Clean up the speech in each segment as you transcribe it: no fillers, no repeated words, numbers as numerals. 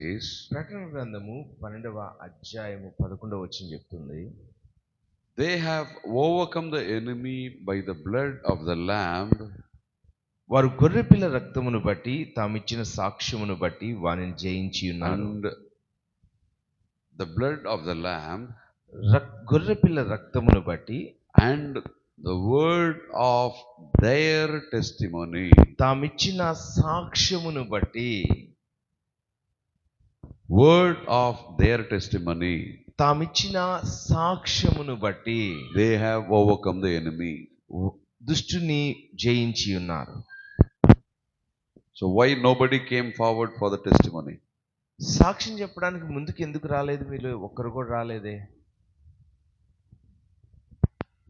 ప్రకటన గ్రంథము 12వ అధ్యాయము 11వ వచనం చెప్తుంది, they have overcome the enemy by the blood of the lamb వారు గొర్రెపిల్ల రక్తమును బట్టి తామిచ్చిన సాక్ష్యమును బట్టి వారిని జయించి ఉన్నారు. and the blood of the lamb గొర్రెపిల్ల రక్తమును బట్టి and the word of their testimony. తామిచ్చిన సాక్ష్యమును బట్టి, Word of their testimony. తామిచ్చిన సాక్ష్యమును బట్టి They have overcome the enemy. దుష్టుని జయించి ఉన్నారు. So why nobody came forward for the testimony? సాక్ష్యం చెప్పడానికి ముందుకు ఎందుకు రాలేదు? మీరు ఒక్కరు కూడా రాలేదే.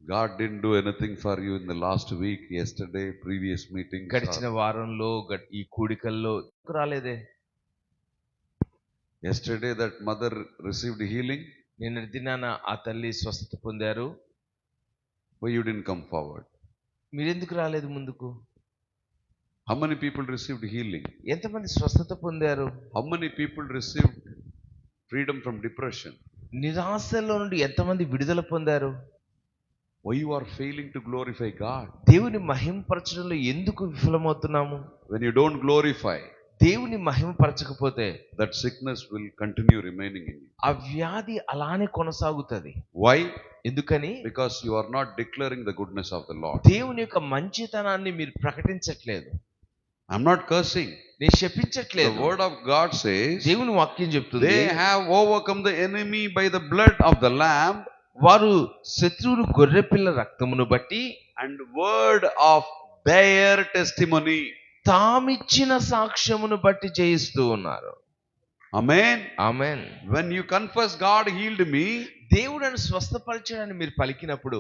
God didn't do anything for you in the last week, yesterday, previous meetings. గడిచిన వారంలో ఈ కూడికల్లో రాలేదే. Yesterday that mother received healing. నిన్న దినాన ఆ తల్లి స్వస్థత పొందారు. Why you didn't come forward? మీరెందుకు రాలేదు ముందుకు? How many people received healing? ఎంతమంది స్వస్థత పొందారు? How many people received freedom from depression? నిరాశలో నుండి ఎంతమంది విడుదల పొందారు? Why you are failing to glorify God? దేవుని మహిమపరచడంలో ఎందుకు విఫలమవుతున్నాము? When you don't glorify, దేవుని మహిమపరచకపోతే that sickness will continue remaining in you. ఆ వ్యాధి అలానే కొనసాగుతుంది. Why? ఎందుకని? Because you are not declaring the goodness of the Lord. దేవుని యొక్క మంచితనాన్ని మీరు ప్రకటించట్లేదు. I'm not cursing. నేను శపించట్లేదు. The word of God says, దేవుని వాక్యం చెప్తుంది, they have overcome the enemy by the blood of the lamb. వారు శత్రువులు గొర్రెపిల్ల రక్తమును బట్టి And word of their testimony. తామిచ్చిన సాక్ష్యమును బట్టి జయిస్తూ ఉన్నారు. Amen. Amen. When you confess God healed me, దేవుడని స్వస్థపరచడాన్ని మీరు పలికినప్పుడు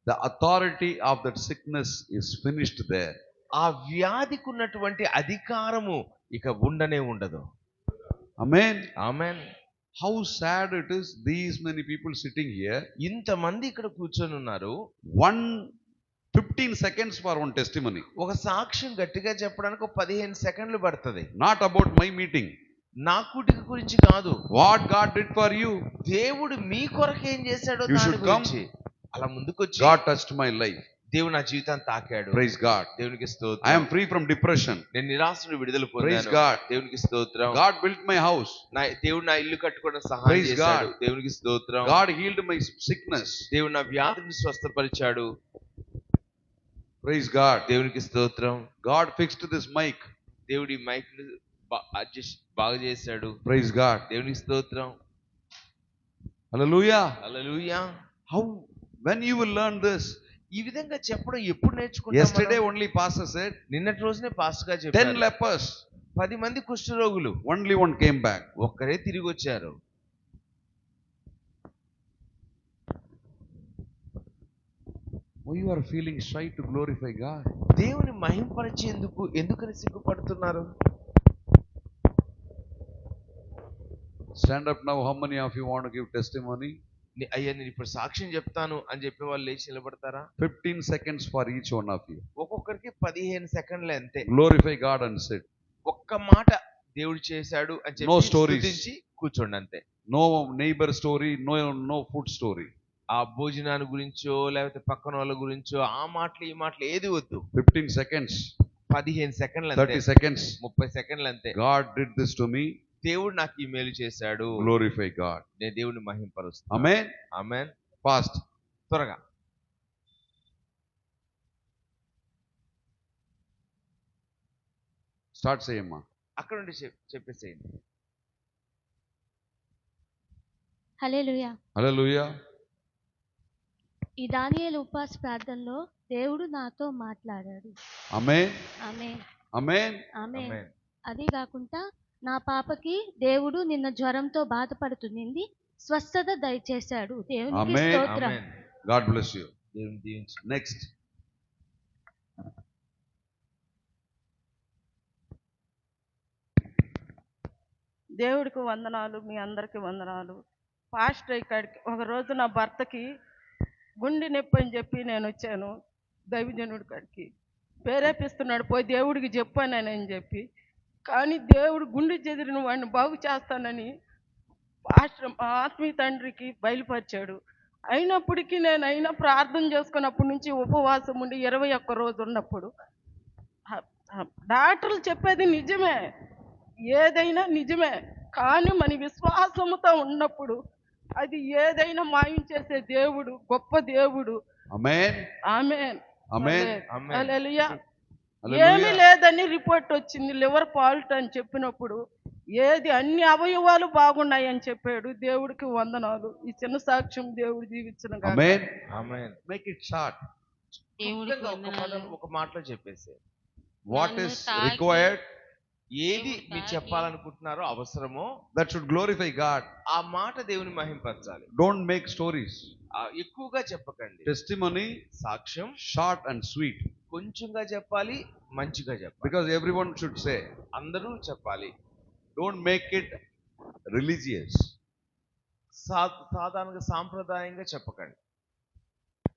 the authority of that sickness is finished there. ఆ వ్యాధికి ఉన్నటువంటి అధికారము ఇక ఉండనే ఉండదు. Amen. Amen. How sad it is, these many people sitting here. ఇంతమంది ఇక్కడ కూర్చొని ఉన్నారు. 15 seconds for one testimony. ఒక సాక్ష్యం గట్టిగా చెప్పడానికి ఒక 15 సెకండ్లు పడుతుంది. Not about my meeting. నా కూటిక గురించి కాదు. What God did for you. దేవుడు మీ కొరకు ఏం చేశాడో You దాని should come. గురించి. అలా ముందుకు వచ్చి, God touched my life. దేవుడు నా జీవితాన్ని తాకాడు. Praise God. దేవునికి I స్తోత్రం. am free from depression. నేను నిరాశ నుండి విడుదల Praise పొందాను. God. దేవునికి స్తోత్రం. God built my house. దేవుడు నా ఇల్లు కట్టుకోవడం సహాయం Praise చేశాడు. God. దేవునికి స్తోత్రం. God healed my sickness. దేవుడు నా వ్యాధిని స్వస్థపరిచాడు. Praise God. దేవునికి స్తోత్రం. God fixed this mic. దేవుడి మైక్ అడ్జస్ట్ బాగా చేశాడు. Praise God. దేవునికి స్తోత్రం. Hallelujah. Hallelujah. How? When you will learn this? ఈ విధంగా చెప్పడం ఎప్పుడు నేర్చుకుంటాం? Yesterday only pastor said, నిన్నటి రోజునే పాస్టర్ గా 10 చెప్పారు. lepers. 10 మంది కుష్ఠరోగులు, Only one came back. ఒక్కరే తిరిగి వచ్చారు. Why you are feeling shy to glorify God? దేవుని మహింపరిచేందుకు ఎందుకని సిగ్గుపడుతున్నారు? Stand up now. How many of you want to give testimony? అయ్యా నేను ఇప్పుడు సాక్ష్యం చెప్తాను అని చెప్పే వాళ్ళు లేచి నిలబడతారా? 15 seconds for each one of you. ఒక్కొక్కరికి 15 సెకండ్లు అంతే. Glorify God and sit. ఒక్క మాట దేవుడు చేశాడు అని No చెప్పి stories. స్తుతించి కూర్చోండి అంతే. No neighbor story, no food story. ఆ భోజనాన్ని గురించో లేకపోతే పక్కన వాళ్ళ గురించో ఆ మాటలు ఈ మాటలు ఏది వద్దు. 15 seconds. 15 సెకండ్లు 30 అంతే. seconds. 30 సెకండ్లు అంతే. God did this to me. దేవుడు నాకు ఈ మేలు చేశాడు. Glorify God. నేను దేవుని మహింపరుస్తాను. Amen. ఆమేన్. Fast. త్వరగా. Start saying, ma. అక్కడ నుండి చెప్పేసేయండి. హల్లెలూయా. Hallelujah. ఈ దానియేలు ఉపవాస ప్రార్థనలో దేవుడు నాతో మాట్లాడాడు. Amen. ఆమేన్. Amen. ఆమేన్. ఆమేన్. అది కాకుండా నా పాపకి దేవుడు నిన్న జ్వరంతో బాధపడుతుంది, స్వస్థత దయచేశాడు. దేవునికి ఆమేన్. స్తోత్రం. ఆమేన్. God bless you. దేవుని దీవించు. Next. దేవుడికి వందనాలు, మీ అందరికీ వందనాలు. పాస్టర్ ఇక్కడికి ఒక రోజు నా భర్తకి గుండె నొప్పి అని చెప్పి నేను వచ్చాను దైవజనుడి కాడికి. ప్రేరేపిస్తున్నాడు, పోయి దేవుడికి చెప్పానని చెప్పి కానీ దేవుడు గుండె చెదిరిన వాడిని బాగు చేస్తానని పాస్టర్ మా ఆత్మీయ తండ్రికి బయలుపరిచాడు. అయినప్పటికీ నేనైనా ప్రార్థన చేసుకున్నప్పటి నుంచి ఉపవాసం ఉండి 21 రోజు ఉన్నప్పుడు డాక్టర్లు చెప్పేది నిజమే, ఏదైనా నిజమే. కానీ మన విశ్వాసముతో ఉన్నప్పుడు అది ఏదైనా మాయం చేసే దేవుడు, గొప్ప దేవుడు. ఆమేన్. ఆమేన్. ఆమేన్. హల్లెలూయా. హల్లెలూయా. ఏమీ లేదని రిపోర్ట్ వచ్చింది, లివర్ ఫాల్ట్ అని చెప్పినప్పుడు అన్ని అవయవాలు బాగున్నాయని చెప్పాడు. దేవుడికి వందనాలు. ఈ చిన్న సాక్ష్యం దేవుడు దీవించిన గాక. ఆమేన్. ఆమేన్. Make it short. దేవుడికి ఒక వందనాలు. ఒక మాటలో చెప్పేసి వాట్ నన్ను ఇస్ తాకి- రిక్వైర్డ్ ఏది దేవుడు మీరు తాకి- చెప్పాలనుకుంటున్నారో అవసరమో దట్ షుడ్ గ్లోరిఫై గాడ్. ఆ మాట దేవుని మహింపరచాలి. Don't make stories. ఎక్కువగా చెప్పకండి. టెస్టిమనీ సాక్ష్యం షార్ట్ అండ్ స్వీట్, కొంచెంగా చెప్పాలి, మంచిగా చెప్పాలి. Because everyone should say. అందరూ చెప్పాలి. Don't make it religious. సాధారణంగా సాంప్రదాయంగా చెప్పకండి.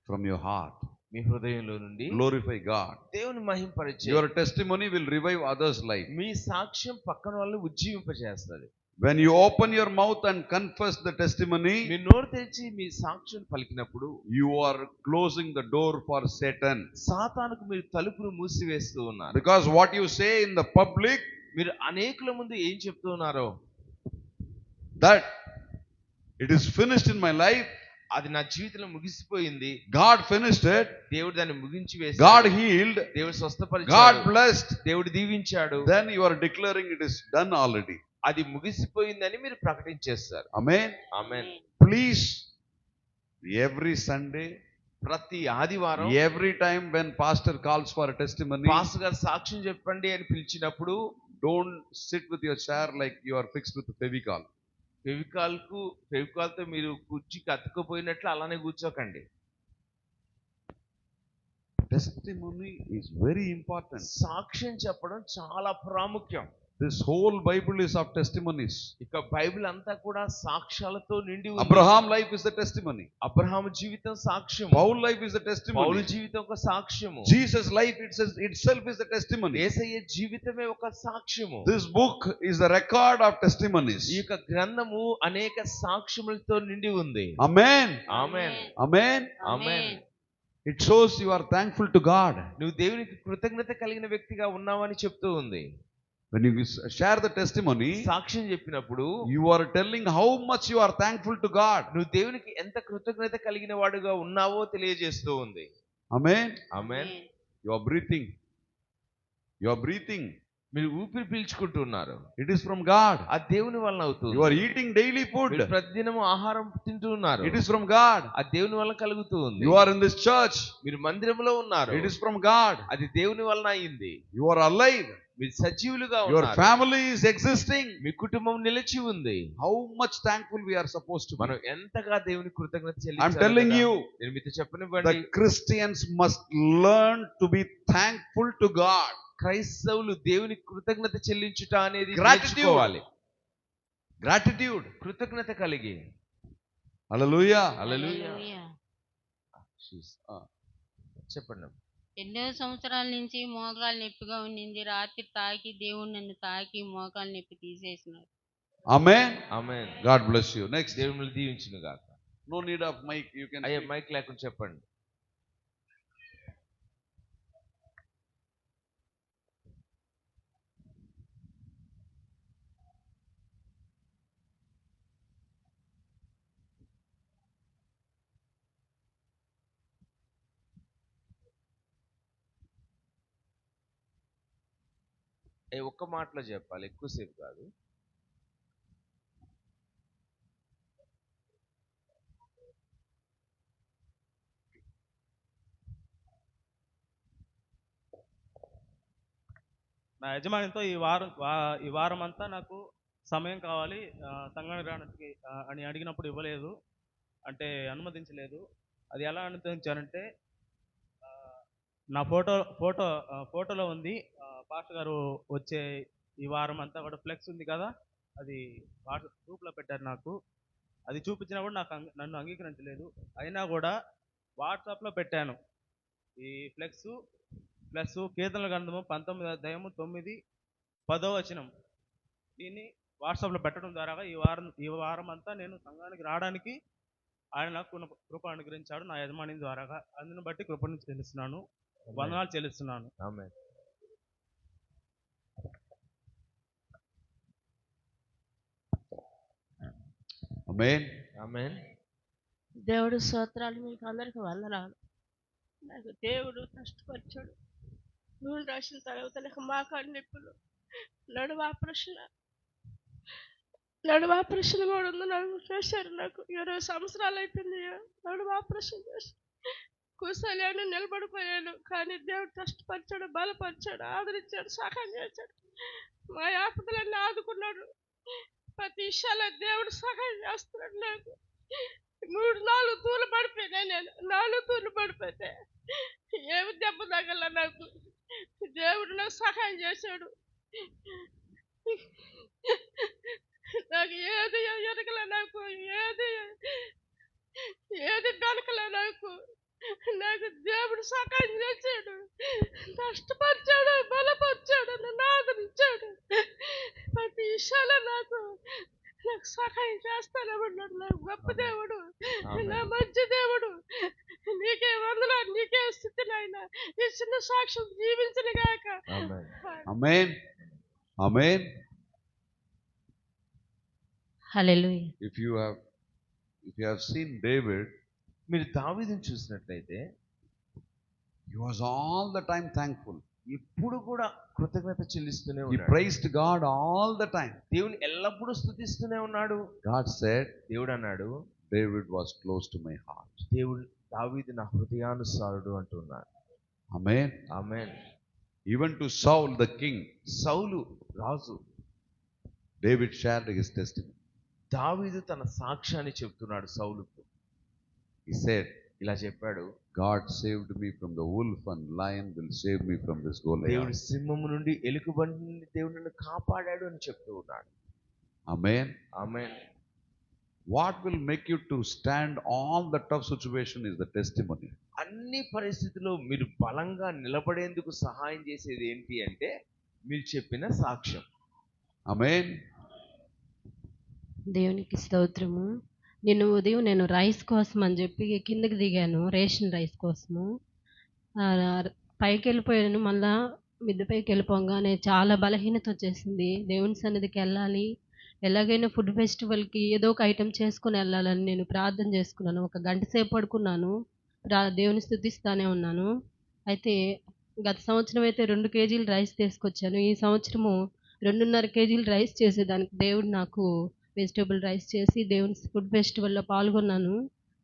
ఫ్రమ్ యువర్ హార్ట్ మీ హృదయంలో నుండి glorify God. దేవుని మహింపరిచే Your testimony will revive others' life. మీ సాక్ష్యం పక్కన వాళ్ళని ఉజ్జీవింపజేస్తుంది. When you open your mouth and confess the testimony, మీ నోరు తెరిచి మీ సాక్ష్యం పలికినప్పుడు you are closing the door for Satan. సాతానుకు మీరు తలుపును మూసివేస్తూ ఉన్నారు. Because what you say in the public, మీరు అనేకుల ముందు ఏం చెప్తూ ఉన్నారో, that it is finished in my life, అది నా జీవితంలో ముగిసిపోయింది, God finished it, దేవుడు దాన్ని ముగించి God వేశాడు, healed, దేవుడు God స్వస్థపరిచాడు, blessed, దేవుడు దీవించాడు, then you are declaring it is done already. అది ముగిసిపోయిందని మీరు ప్రకటించేస్తారు. Amen. Amen. Please, every Sunday, ప్రతి ఆదివారం every time when pastor calls for a testimony, pastor గారు సాక్ష్యం చెప్పండి అని పిలిచినప్పుడు don't sit with your chair like you are fixed with the Fevicol. ఫెవికాల్తో మీరు కుర్చీకి అతుక్కుపోయినట్లు అలానే కూర్చోకండి. Testimony is very important. సాక్ష్యం చెప్పడం చాలా ప్రాముఖ్యం. This whole Bible is of testimonies. ఇక బైబిల్ అంతా కూడా సాక్ష్యాలతో నిండి ఉంది. Abraham life is the testimony. Abraham జీవితం సాక్ష్యం. Paul life is the Paul testimony. జీవితం ఒక సాక్ష్యము. Jesus life itself is the testimony. యేసయ్య జీవితమే ఒక సాక్ష్యము. This book is the record of testimonies. ఈ యొక్క గ్రంథము అనేక సాక్ష్యములతో నిండి ఉంది. Amen. Amen. Amen. Amen. It shows you are thankful to God. నువ్వు దేవునికి కృతజ్ఞత కలిగిన వ్యక్తిగా ఉన్నావని చెప్తూ ఉంది. When you share the testimony, సాక్ష్యం చెప్పినప్పుడు you are telling how much you are thankful to God. నువ్వు దేవునికి ఎంత కృతజ్ఞత కలిగిన వాడుగా ఉన్నావో తెలియజేస్తూ ఉంది. Amen. Amen. You are breathing. You are breathing. మీరు ఊపిరి పీల్చుకుంటున్నారు. It is from God. ఆ దేవుని వలన అవుతుంది. You are eating daily food. మీరు ప్రతిదినము ఆహారం తింటూ ఉన్నారు. It is from God. ఆ దేవుని వలన కలుగుతూ ఉంది. You are in this church. మీరు మందిరంలో ఉన్నారు. It is from God. అది దేవుని వలన అయింది. You are alive. మీరు సజీవులుగా Your ఉన్నారు. family is existing. మీ కుటుంబం నిలిచి ఉంది. How much thankful we are supposed to be. మనం ఎంతగా దేవుని కృతజ్ఞత I'm చెల్లించాలి telling కదా? you, నేను మీతో చెప్పనివ్వండి, the Christians must learn to be thankful to God. క్రైస్తవులు దేవుని కృతజ్ఞత చెల్లించుట అనేది Gratitude. నేర్చుకోవాలి. Gratitude. కృతజ్ఞత కలిగి. Hallelujah. హల్లెలూయా. హల్లెలూయా. చెప్పండి. ఎన్నో సంవత్సరాల నుంచి మోకాలు నొప్పిగా ఉండింది. రాత్రి తాకి దేవుడు నన్ను తాకి మోకాలు నొప్పి తీసేసినాడు. Amen. Amen. God bless you. Next. దేవుని దీవించును గాక. No need of mic. You can. అయ్యా మైక్ లేకుండా చెప్పండి. ఒక్క మాటలో చెప్పాలి, ఎక్కువసేపు కాదు. నా యజమానితో ఈ వారం అంతా నాకు సమయం కావాలి, సంఘానికి రావడానికి అని అడిగినప్పుడు ఇవ్వలేదు, అంటే అనుమతించలేదు. అది ఎలా అనుమతించారంటే, నా ఫోటోలో ఉంది. పాస్టర్ గారు వచ్చే ఈ వారం అంతా కూడా ఫ్లెక్స్ ఉంది కదా, అది వాట్సాప్ గ్రూప్లో పెట్టారు నాకు. అది చూపించినా కూడా నన్ను అంగీకరించలేదు. అయినా కూడా వాట్సాప్లో పెట్టాను ఈ ఫ్లెక్స్ ప్లస్ కీర్తనల గ్రంథము 19 అధ్యాయము 9 10వ వచనం. దీన్ని వాట్సాప్లో పెట్టడం ద్వారా ఈ వారం అంతా నేను సంఘానికి రావడానికి ఆయన నాకు కృప అనుగ్రహించాడు నా యజమాని ద్వారా. అందుని బట్టి కృపను చెల్లిస్తున్నాను, వందనాలు చెల్లిస్తున్నాను. ఆమేన్. Amen. ఆమేన్. దేవుడు స్తోత్రాలు, మీకు అందరికి వందనాలు. నాకు దేవుడు కష్టపరిచాడు. నూనె రాసిన తర్వాత నాకు మోకాలు నొప్పులు, నడుము ఆపరేషన్ కూడా ఉంది. నాకు చేశారు. నాకు 20 సంవత్సరాలు అయిపోయింది. నడుము ఆపరేషన్ చేసి కూర్చోలేను, నిలబడిపోయాను. కానీ దేవుడు కష్టపరిచాడు, బలపరిచాడు, ఆదరించాడు, సహాయం చేశాడు. మా ఆపదలన్నీ ఆదుకున్నాడు. ప్రతి విషయాల్లో దేవుడు సహాయం చేస్తున్నాడు. నాకు 3-4 తూర్లు పడిపోయినా, నేను 4 తూర్లు పడిపోతే ఏమి దెబ్బ తగల. నాకు దేవుడు నాకు సహాయం చేశాడు. నాకు ఏది ఎరగల, నాకు ఏది వెనకల. నాకు దేవుడు సహాయం చేశాడు, కష్టపరిచాడు, బలపరిచాడు, నన్ను ఆదరించాడు. ప్రతి విషయాల్లో నాకు సహాయం చేస్తానే ఉన్నాడు. నాకు గొప్ప దేవుడు, నా మంచి దేవుడు. నీకే వందనాలు, నీకే స్థితి నాయన. ఈ చిన్న సాక్ష్యం జీవించిన గాక. Amen. Amen. Hallelujah. If you have seen David, మీరు దావీదుని చూసినట్లయితే he was all the time thankful. ఎప్పుడు కూడా కృతజ్ఞత చెల్లిస్తూనే He ఉన్నాడు. praised God all the time. దేవుని ఎల్లప్పుడూ స్తుతిస్తూనే ఉన్నాడు. God said, దేవుడు అన్నాడు, David was close to my heart. దేవుడు దావీదు నా హృదయానుసారుడు అంటున్నాడు. Amen. Amen. Even to Saul the king, Saul Raju, David shared his testimony. దావీదు తన సాక్ష్యాన్ని చెప్తున్నాడు సౌలుకు. He said, ఇలా చెప్పాడు, God saved me from the wolf and lion will save me from this దేవుడు Goliath. సింహము నుండి ఎలుగుబంటి నుండి దేవుడు నన్ను కాపాడాడు అని చెప్తూ ఉన్నాడు. Amen. Amen. What will make you to stand all the tough situation is the testimony. అన్ని పరిస్థితుల్లో మీరు బలంగా నిలబడేందుకు సహాయం చేసేది ఏంటి అంటే మీరు చెప్పిన సాక్ష్యం. Amen. దేవునికి స్తోత్రము. ఉదయం రైస్ కోసం అని చెప్పి కిందకి దిగాను, రేషన్ రైస్ కోసము. పైకి వెళ్ళిపోయాను. మళ్ళా మిద్దె పైకి వెళ్ళిపోగానే చాలా బలహీనత వచ్చేసింది. దేవుని సన్నిధికి వెళ్ళాలి, ఎలాగైనా ఫుడ్ ఫెస్టివల్కి ఏదో ఒక ఐటెం చేసుకొని వెళ్ళాలని నేను ప్రార్థన చేసుకున్నాను. 1 గంట సేపు పడుకున్నాను, దేవుని స్తుతిస్తానే ఉన్నాను. అయితే గత సంవత్సరం అయితే 2 కేజీలు రైస్ తీసుకొచ్చాను. ఈ సంవత్సరము 2.5 కేజీలు రైస్ చేసేదానికి దేవుడు నాకు వెజిటేబుల్ రైస్ చేసి దేవుని ఫుడ్ ఫెస్టివల్లో పాల్గొన్నాను.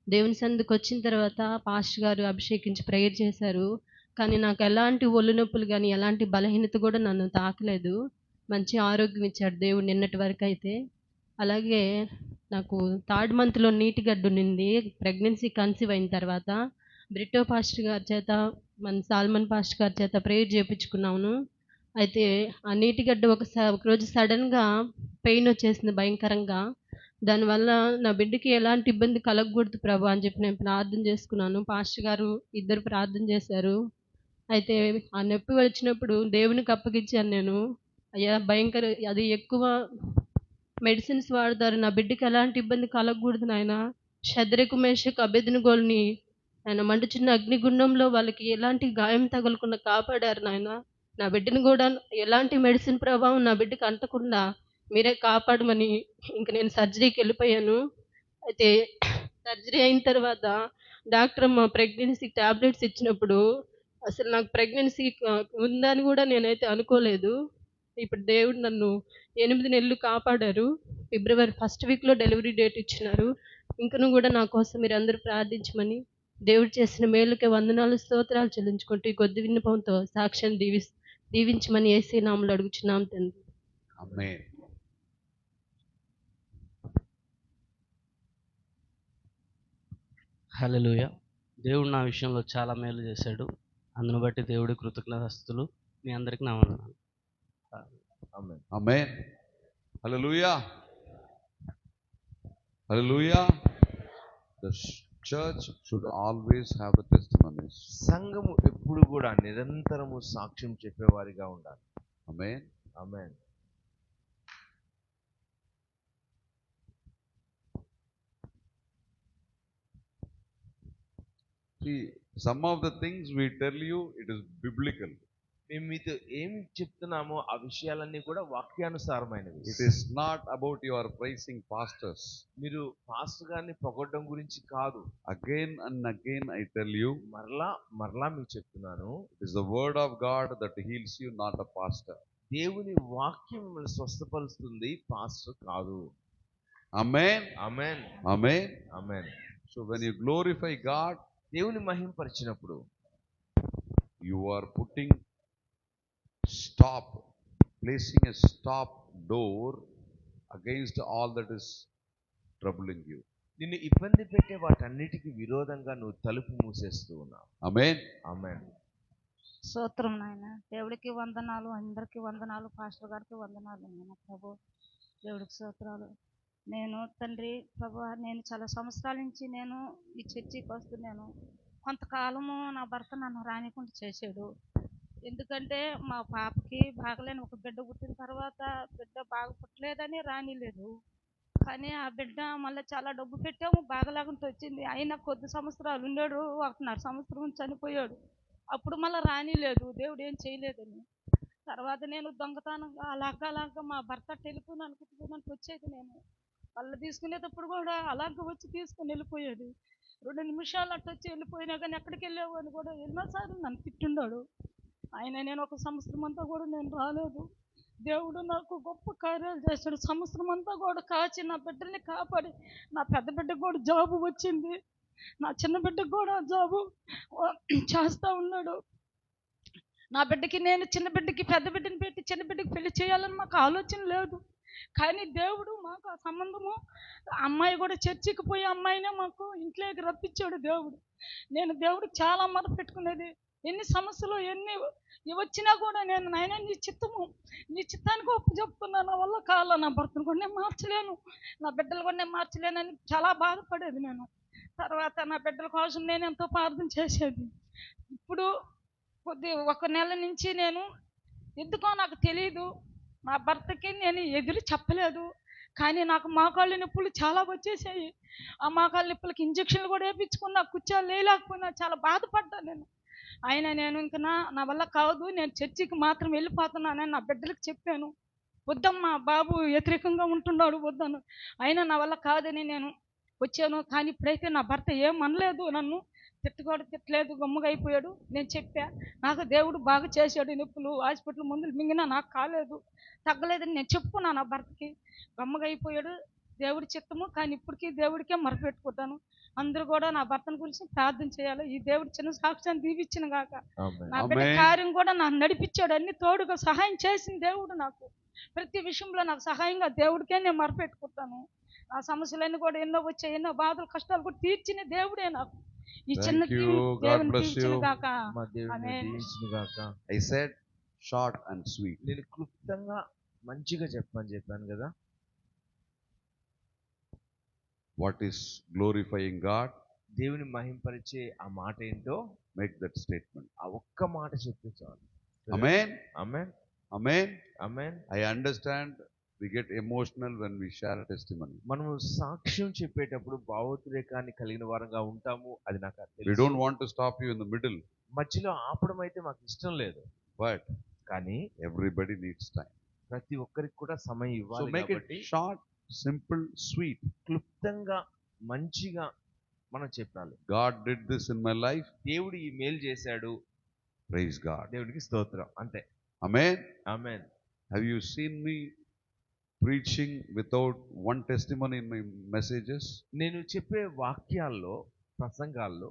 దేవుని సన్నిధికి వచ్చిన తర్వాత పాస్టర్ గారు అభిషేకించి ప్రేయర్ చేశారు. కానీ నాకు ఎలాంటి ఒళ్ళు నొప్పులు కానీ ఎలాంటి బలహీనత కూడా నన్ను తాకలేదు. మంచి ఆరోగ్యం ఇచ్చాడు దేవుడు నిన్నటి వరకు అయితే. అలాగే నాకు 3rd మంత్లో నీటి గడ్డు ఉన్నింది. ప్రెగ్నెన్సీ కన్సీవ్ అయిన తర్వాత బ్రిటో పాస్టర్ గారి చేత, మన సాల్మన్ పాస్టర్ గారి చేత ప్రేయర్ చేయించుకున్నాను. అయితే ఆ నీటి గడ్డ ఒకరోజు సడన్గా పెయిన్ వచ్చేసింది భయంకరంగా. దానివల్ల నా బిడ్డకి ఎలాంటి ఇబ్బంది కలగకూడదు ప్రభు అని చెప్పి నేను ప్రార్థన చేసుకున్నాను. పాస్టర్ గారు ఇద్దరు ప్రార్థన చేశారు. అయితే ఆ నొప్పి వచ్చినప్పుడు దేవునికి అప్పగించాను నేను. అయ్యా భయంకర, అది ఎక్కువ మెడిసిన్స్ వాడతారు, నా బిడ్డకి ఎలాంటి ఇబ్బంది కలగకూడదు నాయన. షద్రకు మేషకు అబేద్నెగోల్ని ఆయన మండుచున్న అగ్నిగుండంలో వాళ్ళకి ఎలాంటి గాయం తగలకుండా కాపాడారు నాయన. నా బిడ్డను కూడా ఎలాంటి మెడిసిన్ ప్రభావం నా బిడ్డకి అంటకుండా మీరే కాపాడమని ఇంక నేను సర్జరీకి వెళ్ళిపోయాను. అయితే సర్జరీ అయిన తర్వాత డాక్టర్ మా ప్రెగ్నెన్సీ టాబ్లెట్స్ ఇచ్చినప్పుడు అసలు నాకు ప్రెగ్నెన్సీ ఉందని కూడా నేనైతే అనుకోలేదు. ఇప్పుడు దేవుడు నన్ను 8 నెలలు కాపాడారు. ఫిబ్రవరి 1st వీక్లో డెలివరీ డేట్ ఇచ్చినారు. ఇంకను కూడా నా కోసం మీరు అందరూ ప్రార్థించమని, దేవుడు చేసిన మేలుకే వందనాలు స్తోత్రాలు చెల్లించుకుంటూ ఈ కొద్ది విన్నపంతో సాక్ష్యం దీవించమని యేసు నామములో అడుగుచున్నాం తండ్రి. Amen. హల్లెలూయా. దేవుడు నా విషయంలో చాలా మేలు చేశాడు. అందును బట్టి దేవుడి కృతజ్ఞతాస్తుతులు. మీ అందరికీ నా వందనాలు. ఆమేన్. Amen. Hallelujah. Hallelujah. The church should always have the testimonies. సంఘము ఎప్పుడు కూడా నిరంతరము సాక్ష్యం చెప్పేవారిగా ఉండాలి. Amen. Amen. See, some of the things we tell you, it is biblical. మేము మీతో ఏం చెప్తున్నామో ఆ విషయాలన్నీ కూడా వాక్యానుసారమైనవి. It is not about your praising pastors. మీరు పాస్టర్ గారిని పొగడడం గురించి కాదు. Again and again I tell you, మరలా మీకు చెప్తున్నాను, it is the word of God that heals you, not a pastor. దేవుని వాక్యం మిమ్మల్ని స్వస్థపరుస్తుంది, పాస్టర్ కాదు. Amen. Amen. Amen. Amen. So when you glorify God, దేవుని మహింపరిచినప్పుడు you are placing a stop door against all that is troubling you. నిన్ను ఇబ్బంది పెట్టే వాటన్నిటికీ విరోధంగా నువ్వు తలుపు మూసేస్తూ ఉన్నావు. Amen. ఆమేన్. స్తోత్రం నాయన. దేవుడికి వందనాలు, అందరికీ వందనాలు, పాస్టర్ గారికి వందనాలు నాయన ప్రభు. దేవుడికి స్తోత్రాలు. నేను తండ్రి ప్రభు, నేను చాలా సంవత్సరాల నుంచి నేను ఈ చర్చికి వస్తున్నాను. కొంతకాలము నా భర్త నన్ను రానికుండా చేశాడు. ఎందుకంటే మా పాపకి బాగలేని ఒక బిడ్డ పుట్టిన తర్వాత బిడ్డ బాగా పుట్టలేదని రానిలేదు. కానీ ఆ బిడ్డ మళ్ళీ చాలా డబ్బు పెట్టాము, బాగలేకుండా వచ్చింది. అయినా కొద్ది సంవత్సరాలు ఉన్నాడు, 1.5 సంవత్సరం చనిపోయాడు. అప్పుడు మళ్ళీ రానిలేదు, దేవుడు ఏం చేయలేదని. తర్వాత నేను దొంగతనంగా అలాగా మా భర్త టెలిఫోన్ అనుకుంటున్నాను వచ్చేది. నేను వాళ్ళు తీసుకునేటప్పుడు కూడా అలాగ వచ్చి తీసుకుని వెళ్ళిపోయాడు. 2 నిమిషాలు అట్టు వచ్చి వెళ్ళిపోయినా కానీ ఎక్కడికి వెళ్ళావు అని కూడా ఎన్నోసార్లు నన్ను తిట్టిండాడు. ఆయన నేను ఒక సంవత్సరం అంతా కూడా నేను రాలేదు. దేవుడు నాకు గొప్ప కార్యాలు చేశాడు. సంవత్సరం అంతా కూడా కాచి నా బిడ్డని కాపాడి, నా పెద్ద బిడ్డకు కూడా జాబు వచ్చింది, నా చిన్న బిడ్డకు కూడా జాబు చేస్తూ ఉన్నాడు. నా బిడ్డకి నేను చిన్న బిడ్డకి పెద్ద బిడ్డని పెట్టి చిన్న బిడ్డకి పెళ్లి చేయాలని మాకు ఆలోచన లేదు. కానీ దేవుడు మాకు ఆ సంబంధము, అమ్మాయి కూడా చర్చికి పోయి అమ్మాయినే మాకు ఇంట్లోకి రప్పించాడు దేవుడు. నేను దేవుడికి చాలా మొర పెట్టుకునేది. ఎన్ని సమస్యలు ఎన్ని వచ్చినా కూడా నేను నాయన నీ చిత్తానికి ఒప్పు చెప్తున్నా. నా వల్ల కాళ్ళ నా భర్తను కూడా నేను మార్చలేను, నా బిడ్డలు కూడా నేను మార్చలేనని చాలా బాధపడేది నేను. తర్వాత నా బిడ్డల కోసం నేను ఎంతో ప్రార్థన చేసేది. ఇప్పుడు ఒక నెల నుంచి నేను ఎందుకో నాకు తెలియదు, నా భర్తకి నేను ఎదురు చెప్పలేదు. కానీ నాకు మోకాళ్ళ నొప్పులు చాలా వచ్చేసాయి. ఆ మోకాళ్ళ నొప్పులకి ఇంజక్షన్లు కూడా వేయించుకున్నా, కూర్చోలు లేకపోయినా చాలా బాధపడ్డా నేను. అయినా నేను ఇంకా నా వల్ల కాదు, నేను చర్చికి మాత్రం వెళ్ళిపోతున్నానని నా బిడ్డలకు చెప్పాను. వద్దమ్మా, బాబు వ్యతిరేకంగా ఉంటున్నాడు వద్దను. అయినా నా వల్ల కాదని నేను వచ్చాను. కానీ ఇప్పుడైతే నా భర్త ఏమనలేదు, నన్ను తిట్టలేదు, గమ్ముగా అయిపోయాడు. నేను చెప్పా, నాకు దేవుడు బాగా చేశాడు. నొప్పులు హాస్పిటల్ మందులు మింగినా నాకు కాలేదు, తగ్గలేదని నేను చెప్పుకున్నా. నా భర్తకి గమ్ముగా అయిపోయాడు, దేవుడి చిత్తము. కానీ ఇప్పటికీ దేవుడికే మొరపెట్టుకుంటాను. అందరూ కూడా నా భర్తను గురించి ప్రార్థన చేయాలి. ఈ దేవుడు చిన్న సాక్ష్యాన్ని దీవించిన గాక. నా బిడ్డ కార్యం కూడా నాకు నడిపించాడు, అన్ని తోడుగా సహాయం చేసిన దేవుడు నాకు. ప్రతి విషయంలో నాకు సహాయంగా దేవుడికే నేను మొరపెట్టుకుంటాను. నా సమస్యలన్నీ కూడా ఎన్నో వచ్చాయి, ఎన్నో బాధలు కష్టాలు కూడా తీర్చిన దేవుడే నాకు. ఈ చిన్న దేవుని దీవించిన గాక. I said short and sweet. నేను క్లుప్తంగా మంచిగా చెప్పాను కదా. What is glorifying God? దేవుని మహింపరిచే ఆ మాట ఏంటో Make that statement. ఆ ఒక్క మాట చెప్తే చాలు. Amen. Amen. Amen. Amen. I understand we get emotional when we share a testimony. మనము సాక్ష్యం చెప్పేటప్పుడు భావోద్రేకాన్ని కలిగిన వారంగా ఉంటాము, అది నాకు We తెలుసు. don't want to stop you in the middle, మధ్యలో ఆపడం అయితే మాకు ఇష్టం లేదు. but కానీ everybody needs time. ప్రతి ఒక్కరికి కూడా సమయం So ఇవ్వాలి make it కాబట్టి short, simple, sweet. క్లుప్తంగా మంచిగా మనం చెప్పాలి. God did this in my life. దేవుడు ఈ మేలు చేశాడు, Praise God. దేవుడికి స్తోత్రం, అంతే. Amen. Amen. Have you seen me preaching without one testimony in my messages? నేను చెప్పే వాక్యాల్లో, ప్రసంగాల్లో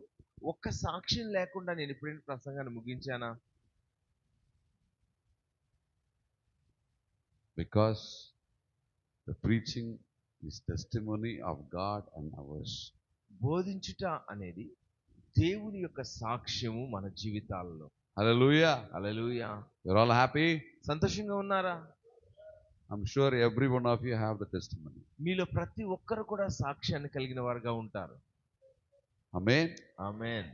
ఒక్క సాక్ష్యం లేకుండా నేను ఎప్పుడైనా ప్రసంగాన్ని ముగించానా? Because the preaching is testimony of God and ours. బోధించుట అనేది దేవుని యొక్క సాక్ష్యము మన జీవితాలలో. Hallelujah. Hallelujah. You're all happy? సంతోషంగా ఉన్నారా? I'm sure every one of you have the testimony. మీలో ప్రతి ఒక్కరు కూడా సాక్ష్యాన్ని కలిగిన వారుగా ఉంటారు. Amen. Amen.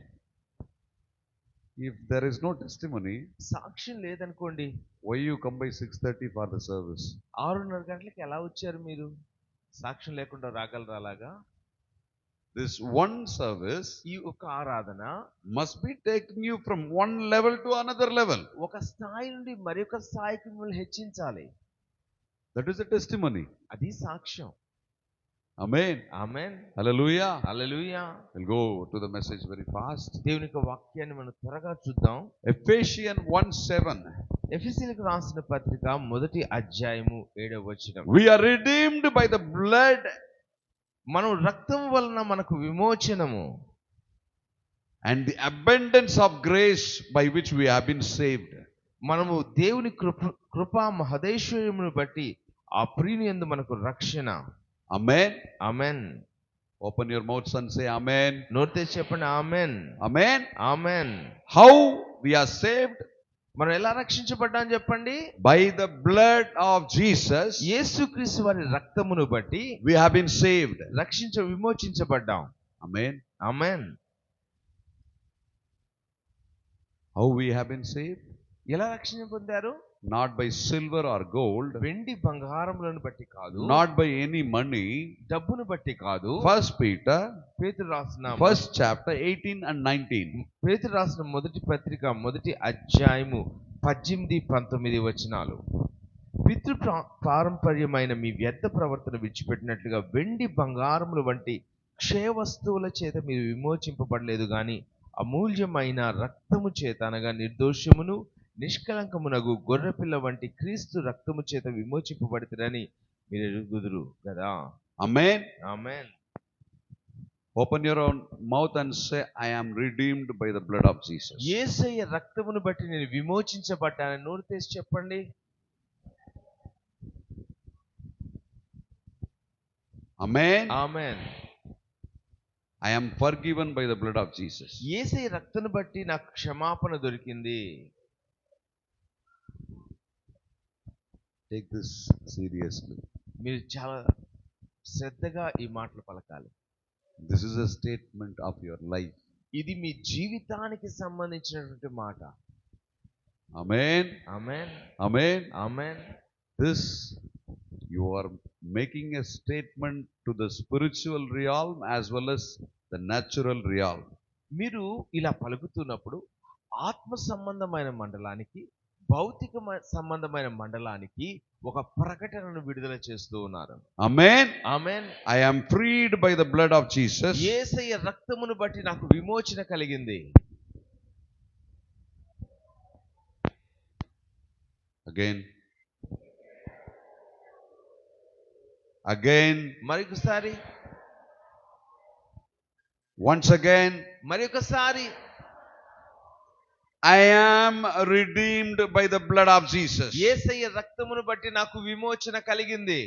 If there is no testimony, సాక్ష్యం లేదనుకోండి, why you come by 6:30 for the service? 6:30 గంటలకు ఎలా వచ్చారు మీరు? సాక్ష్యం లేకుండా రాగలరా అలాగా? This one service ఈ ఒక ఆరాధన must be taking you from one level to another level. ఒక స్థాయి నుండి మరొక స్థాయికి మిమ్మల్ని హెచ్చించాలి. That is a testimony. అది సాక్ష్యం. Amen. Amen. Hallelujah. Hallelujah. We'll go to the message very fast. దేవుని యొక్క వాక్యాన్ని మనం త్వరగా చూద్దాం. Ephesians 1:7. ఎఫెసీయులకు రాసిన పత్రిక 1వ అధ్యాయము 7వ వచనం. We are redeemed by the blood మనం రక్తం వలన మనకు విమోచనము and the abundance of grace by which we have been saved. మనము దేవుని కృపా మహదైశ్వర్యమును బట్టి ఆ ప్రియుని యందు మనకు రక్షణ. Amen. Amen. Open your mouths and say amen. నోరు తెరిచి చెప్పండి ఆమేన్. Amen. Amen. How we are saved? మనం ఎలా రక్షించబడ్డాం చెప్పండి? By the blood of Jesus యేసుక్రీస్తు వారి రక్తమును బట్టి we have been saved. విమోచించబడ్డాం. Amen. Amen. How we have been saved? ఎలా రక్షణ పొందారు? Not by silver or gold, వెండి బంగారములను బట్టి కాదు, not by any money. డబ్బును బట్టి కాదు. First Peter, పేతురు రాసిన first chapter 18 and 19. పేతురు రాసిన మొదటి పత్రిక 1వ అధ్యాయము 18, 19 వచనాలు. పితృ పారంపర్యమైన మీ వ్యర్థ ప్రవర్తన విడిచిపెట్టినట్లుగా వెండి బంగారముల వంటి క్షయ వస్తువుల చేత మీరు విమోచింపబడలేదు గాని అమూల్యమైన రక్తము చేత అనగా నిర్దోషమును నిష్కలంకమునగు గొర్రెపిల్ల వంటి క్రీస్తు రక్తము చేత విమోచింపబడితేరని మీరు ఎరుగుదురు కదా. Amen. Amen. Open your own mouth and say, I am redeemed by the blood of Jesus. యేసయ్య రక్తమును బట్టి నేను విమోచించబడ్డానని నోరు తెరిచి చెప్పండి. Amen. Amen. I am forgiven by the blood of Jesus. యేసయ్య రక్తమును బట్టి నాకు క్షమాపణ దొరికింది. Take this seriously. మీరు చాలా శ్రద్ధగా ఈ మాటలు పలకాలి. This is a statement of your life. ఇది మీ జీవితానికి సంబంధించినటువంటి మాట. Amen. Amen. Amen. Amen. This you are making a statement to the spiritual realm as well as the natural realm. మీరు ఇలా పలుకుతున్నప్పుడు ఆత్మ సంబంధమైన మండలానికి భౌతిక సంబంధమైన మండలానికి ఒక ప్రకటనను విడుదల చేస్తూ ఉన్నారు. Amen. Amen. I am freed by the blood of Jesus. యేసయ్య రక్తమును బట్టి నాకు విమోచన కలిగింది. Again. Again. మరొకసారి. Once again. మరొకసారి. I am redeemed by the blood of Jesus. యేసయ్య రక్తమును బట్టి నాకు విమోచన కలిగింది.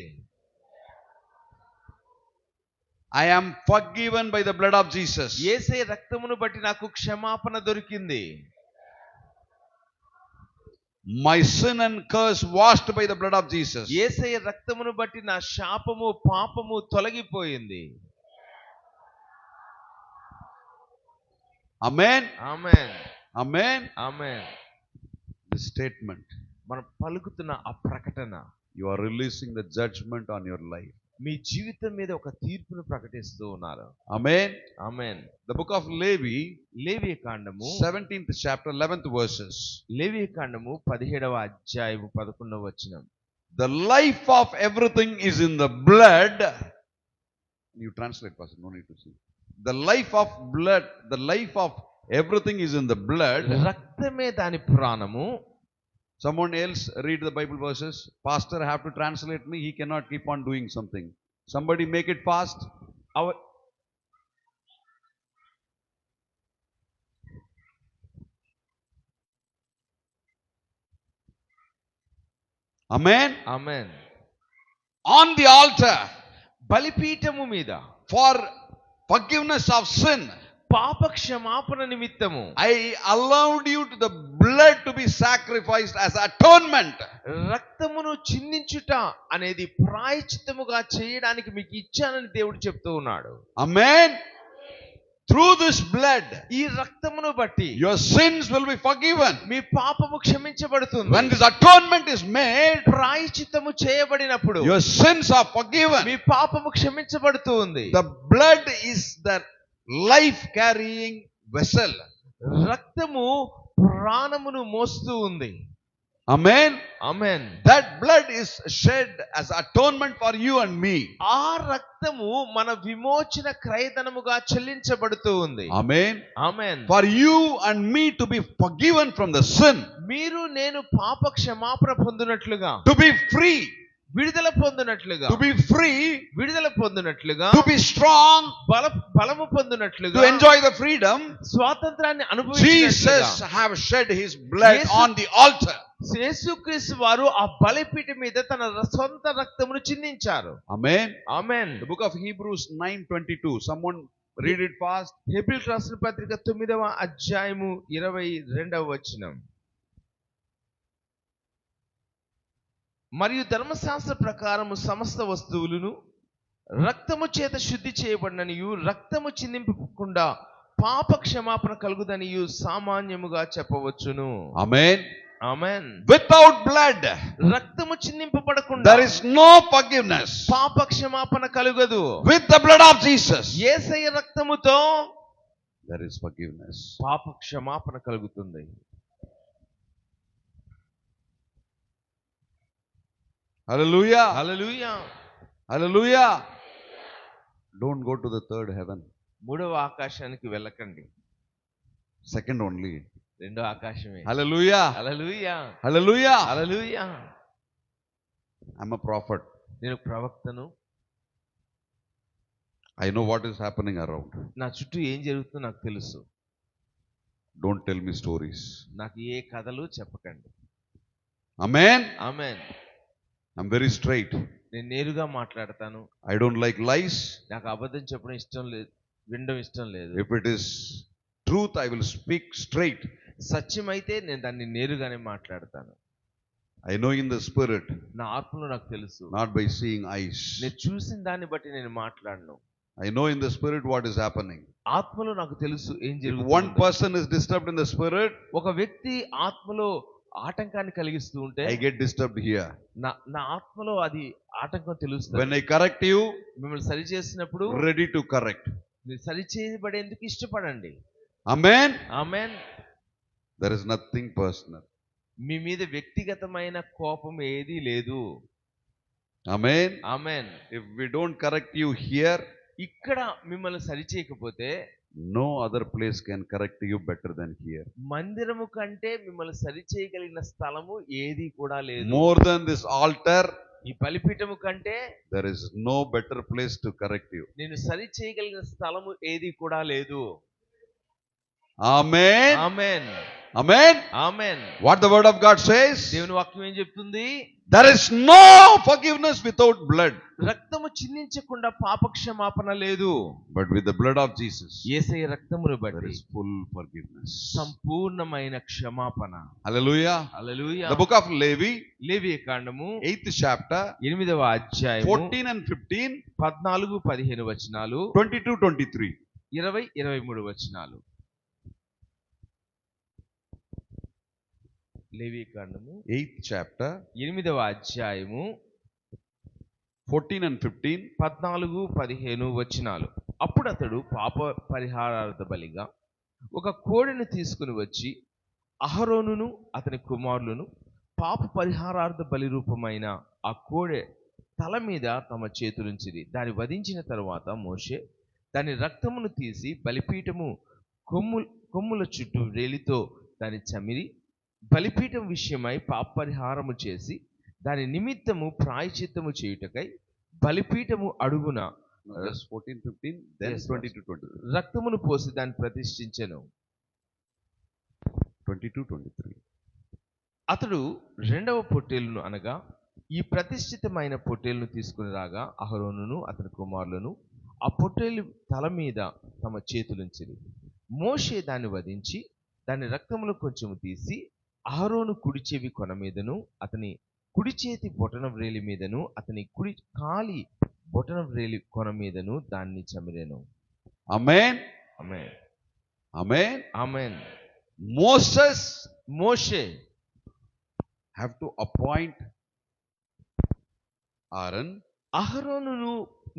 I am forgiven by the blood of Jesus. యేసయ్య రక్తమును బట్టి నాకు క్షమాపణ దొరికింది. My sin and curse washed by the blood of Jesus. యేసయ్య రక్తమును బట్టి నా శాపము పాపము తొలగిపోయింది. Amen. Amen. Amen. Amen. The statement. మనం పలుకుతున్న ఆ ప్రకటన You are releasing the judgment on your life. మీ జీవితం మీద ఒక తీర్పును ప్రకటిస్తూ ఉన్నారు. Amen. Amen. The book of Levi, లేవియ కాండము 17th chapter, 11th verses. లేవియ కాండము 17వ అధ్యాయము 11వ వచనం. The life of everything is in the blood. You translate, Pastor, no need to see. The life of blood, the life of everything is in the blood. రక్తమే దాని ప్రాణము. Someone else read the Bible verses. Pastor, I have to translate me. He cannot keep on doing something. Somebody make it fast. Amen. Amen. On the altar, బలిపీఠము మీద for forgiveness of sin, పాప క్షమాపణ నిమిత్తము I allowed you to the blood to be sacrificed as atonement. రక్తమును చిందించుట అనేది ప్రాయశ్చిత్తముగా చేయడానికి మీకు ఇచ్చానని దేవుడు చెప్తూ ఉన్నాడు. Amen. through this blood, ఈ రక్తమును బట్టి your sins will be forgiven. మీ పాపము క్షమించబడుతుంది. When this atonement is made, ప్రాయశ్చిత్తము చేయబడినప్పుడు your sins are forgiven. మీ పాపము క్షమించబడుతూ ఉంది. The blood is the life carrying vessel. రక్తము ప్రాణమును మోస్తూ ఉంది. Amen. Amen. That blood is shed as atonement for you and me. ఆ రక్తము మన విమోచన క్రయధనముగా చెల్లించబడుతూ ఉంది. Amen. Amen. For you and me to be forgiven from the sin, మీరు నేను పాప క్షమాపణ పొందినట్లుగా, to be free, విడుదల పొందినట్లుగా, to be free, విడుదల పొందినట్లుగా, to be strong, బలము పొందినట్లుగా, to enjoy the freedom. స్వాతంత్రాన్ని అనుభవించినట్లుగా Jesus have shed his blood on the altar. యేసుక్రీస్తు వారు ఆ బలిపీఠం మీద తన సొంత రక్తమును చిందించారు. Amen. Amen. The book of Hebrews 9:22. Someone read it fast. హెబ్రీయులకు రాసిన పత్రిక 9వ అధ్యాయము 22వ వచనం. మరియు ధర్మశాస్త్ర ప్రకారము సమస్త వస్తువులను రక్తము చేత శుద్ధి చేయబడిననియు రక్తము చిందింపకుండా పాప క్షమాపణ కలుగుదనియు సామాన్యముగా చెప్పవచ్చును. Amen. ఆమేన్. Without blood, రక్తము చిందింపబడకుండా there is no forgiveness. పాప క్షమాపణ కలుగదు. With the blood of Jesus, యేసయ్య రక్తముతో there is forgiveness. పాప క్షమాపణ కలుగుతుంది. Hallelujah. Hallelujah. Hallelujah. Don't go to the third heaven. మూడవ ఆకాశానికి వెళ్ళకండి. Second only. రెండో ఆకాశమే. Hallelujah. Hallelujah. Hallelujah. Hallelujah. I'm a prophet. నేను ప్రవక్తను. I know what is happening around. నా చుట్టూ ఏం జరుగుతుందో నాకు తెలుసు. Don't tell me stories. నాకు ఏ కథలు చెప్పకండి. Amen. Amen. I'm very straight. నేను నేరుగా మాట్లాడతాను. I don't like lies. నాకు అబద్ధం చెప్పడం ఇష్టం లేదు, వినడం ఇష్టం లేదు. If it is truth, I will speak straight. సత్యమైతే నేను దాన్ని నేరుగానే మాట్లాడతాను. I know in the spirit, నా ఆత్మలో నాకు తెలుసు. not by seeing eyes. నేను చూసిన దాన్ని బట్టి నేను మాట్లాడను. I know in the spirit what is happening. ఆత్మలో నాకు తెలుసు ఏం If జరుగుతుంది. one person is disturbed in the spirit, ఒక వ్యక్తి ఆత్మలో ఆటంకాన్ని కలిగిస్తూ ఉంటే I get disturbed here. నా ఆత్మలో అది ఆటంకం తెలుస్తుంది. When I correct you, మిమ్మల్ని సరి చేసినప్పుడు ready to correct. మీరు సరి చేయబడేందుకు ఇష్టపడండి. Amen. Amen. There is nothing personal. మీ మీద వ్యక్తిగతమైన కోపం ఏదీ లేదు. Amen. Amen. If we don't correct you here, ఇక్కడ మిమ్మల్ని సరి చేయకపోతే no other place can correct you better than here. మందిరము కంటే మిమ్మల్ని సరి చేయగలిగిన స్థలము ఏది కూడా లేదు. More than this altar, ఈ బలిపీఠము కంటే there is no better place to correct you. నేను సరి చేయగలిగిన స్థలము ఏది కూడా లేదు. Amen. Amen. Amen. Amen. What the word of God says? దేవుని వాక్యం ఏం చెప్తుంది? There is no forgiveness without blood. రక్తము చిందించకుండా పాపక్షమాపణ లేదు. But with the blood of Jesus, యేసయ్య రక్తమును there బట్టి is full forgiveness. సంపూర్ణమైన క్షమాపణ. Hallelujah. Hallelujah. The book of Levi, లేవియ కాండము 8th chapter, 8వ అధ్యాయము 14 and 15, 14, 15 వచనాలు, 22, 23. 20, 23 వచనాలు. లేవియ కాండము 8th chapter, 8వ అధ్యాయము 14 and 15. 14, 15 వచనాలు. అప్పుడు అతడు పాప పరిహారార్థ బలిగా ఒక కోడెను తీసుకుని వచ్చి అహరోనును అతని కుమారులను పాప పరిహారార్థ బలి రూపమైన ఆ కోడె తల మీద తమ చేతులుంచిరి. దాన్ని వధించిన తరువాత మోషే దాని రక్తమును తీసి బలిపీఠము కొమ్ముల చుట్టూ వేలితో దాన్ని చమిరి బలిపీఠం విషయమై పాప పరిహారము చేసి దాని నిమిత్తము ప్రాయశ్చిత్తము చేయుటకై బలిపీఠము అడుగున Verse 14, 15, then Yes, 22, 23. రక్తమును పోసి దాన్ని ప్రతిష్ఠించెను. 22, 23. అతడు రెండవ పొట్టేలును అనగా ఈ ప్రతిష్ఠితమైన పొట్టేలును తీసుకుని రాగా అహరోనును అతని కుమారులను ఆ పొట్టేలు తల మీద తమ చేతులుంచిరి. మోషే దాన్ని వధించి దాని రక్తములో కొంచెము తీసి అహరోను కుడి చెవి కొన మీదను అతని కుడి చేతి బొటన వ్రేలి మీదను అతని కుడి కాలి బొటన వ్రేలి కొన మీదను దాన్ని చమిరెను. Amen. Amen. Amen. Amen. Moses Moshe have to appoint Aaron అహరోనును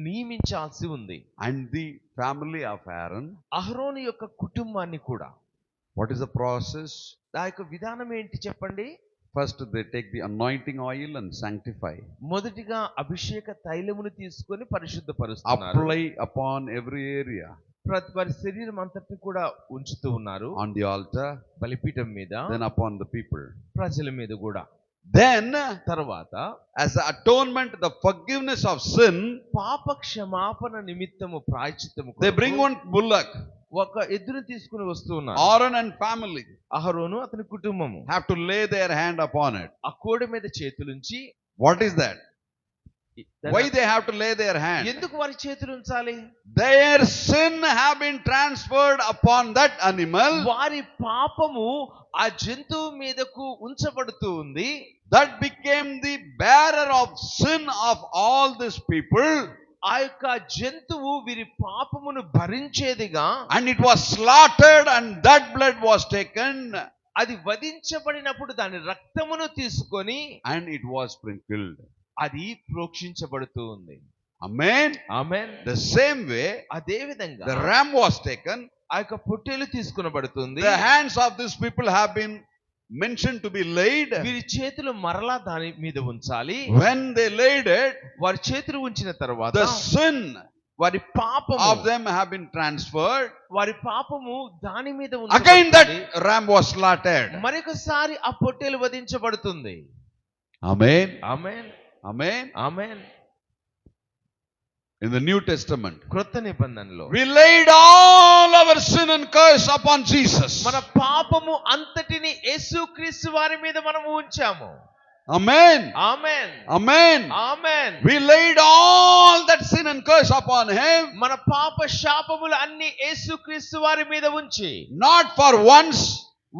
నియమించాల్సి ఉంది. and the family of Aaron. అహరోను యొక్క కుటుంబాన్ని కూడా. What is the process? ఆ యొక్క విధానం ఏంటి చెప్పండి? First they take the anointing oil and sanctify. మొదటిగా అభిషేక తైలమును తీసుకొని పరిశుద్ధపరుస్తున్నారు. Apply upon every area. ప్రతి వారి శరీరం అంతటిని కూడా ఉంచుతూ ఉన్నారు. On the altar, బలిపీఠం మీద, then upon the people. ప్రజల మీద కూడా. Then తర్వాత as the atonement, the forgiveness of sin, పాప క్షమాపణ నిమిత్తము ప్రాయశ్చిత్తము they bring one bullock. ఒక ఎద్దును తీసుకుని వస్తూ ఉన్నారు. Aaron and family అహరోను అతని కుటుంబము have to lay their hand upon it. ఆ కోడె మీద చేతులుంచి, What is that? Why they have to lay their hand? ఎందుకు వారి చేతులు ఉంచాలి? Their sin have been transferred upon that animal. వారి పాపము ఆ జంతువు మీదకు ఉంచబడుతూ ఉంది. That became the bearer of sin of all these people. ఆ యొక్క జంతువు వీరి పాపమును భరించేదిగా, And it was slaughtered and that blood was taken అది వధించబడినప్పుడు దాని రక్తమును తీసుకొని and it was sprinkled. అది ప్రోక్షించబడుతూ ఉంది. Amen. Amen. The same way, అదే విధంగా the ram was taken. ఆ యొక్క పొట్టేలు తీసుకొనబడుతుంది. The hands of these people have been mentioned to be laid. వీరి చేతులు మరలా దాని మీద ఉంచాలి. When they laid it, వారి చేతులు ఉంచిన తర్వాత the sin వారి పాపము of them have been transferred. వారి పాపము దాని మీద Again that ఉంచబడుతుంది. ram was slaughtered. మరొకసారి ఆ పొట్టేలు వధించబడుతుంది. Amen. Amen. Amen. Amen. In the New Testament, క్రొత్త నిబంధనలో we laid all our sin and curse upon Jesus. మన పాపము అంతటిని యేసుక్రీస్తు వారి మీద మనము ఉంచాము. Amen. Amen. Amen. Amen. We laid all that sin and curse upon him, మన పాప శాపములు అన్ని యేసుక్రీస్తు వారి మీద ఉంచి, not for once,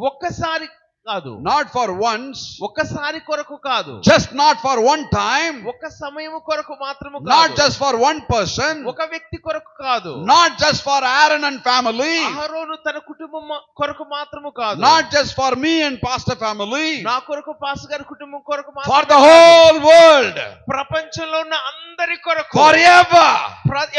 ఒక్కసారి కాదు, not for once, ఒక్కసారి కొరకు కాదు, just not for one time, ఒక సమయము కొరకు మాత్రము not కాదు, just for one person, ఒక వ్యక్తి కొరకు కాదు, not just for Aaron and family, అహరోను తన కుటుంబం కొరకు మాత్రము కాదు, not just for me and pastor family, నా కొరకు పాస్టర్ గారి కుటుంబం కొరకు for మాత్రమే the కాదు, whole world, ప్రపంచంలో ఉన్న అందరి కొరకు, forever,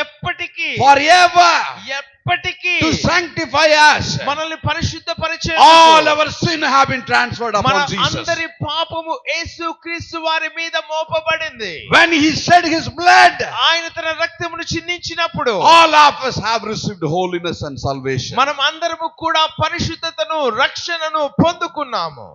ఎప్పటికీ, forever, ఎప్పటికీ to sanctify us. మనల్ని పరిశుద్ధపరిచే All our sin have been transferred మన upon Jesus. అందరి పాపము యేసుక్రీస్తు వారి మీద మోపబడింది. When he shed his blood, ఆయన తన రక్తమును చిందించినప్పుడు all of us have received holiness and salvation. మనం అందరము కూడా పరిశుద్ధతను, రక్షణను పొందుకున్నాము.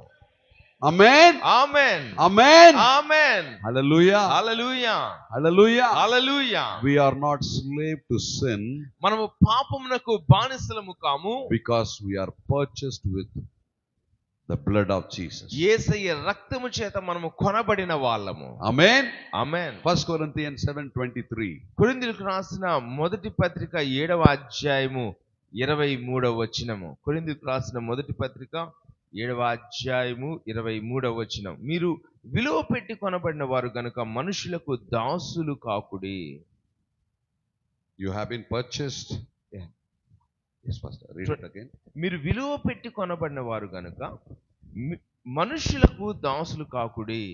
Amen. Amen. Amen. Amen. Hallelujah. Hallelujah. Hallelujah. Hallelujah. We are not slave to sin మనము పాపమునకు బానిసలము కాము, because we are purchased with the blood of Jesus. యేసయ్య రక్తము చేత మనము కొనబడిన వాళ్ళము. Amen. ఆమేన్. 1 Corinthians 7:23. కొరింథీయులకు రాసిన మొదటి పత్రిక 7వ అధ్యాయము 23వ వచనము. కొరింథీయులకు రాసిన మొదటి పత్రిక 7వ అధ్యాయము 23వ వచనం. మీరు విలువ పెట్టి కొనబడిన వారు గనుక మనుషులకు దాసులు కాకుడి. You have been purchased. Yeah. Yes, pastor. Read it again. మీరు విలువ పెట్టి కొనబడిన వారు గనుక మనుషులకు దాసులు కాకుడి.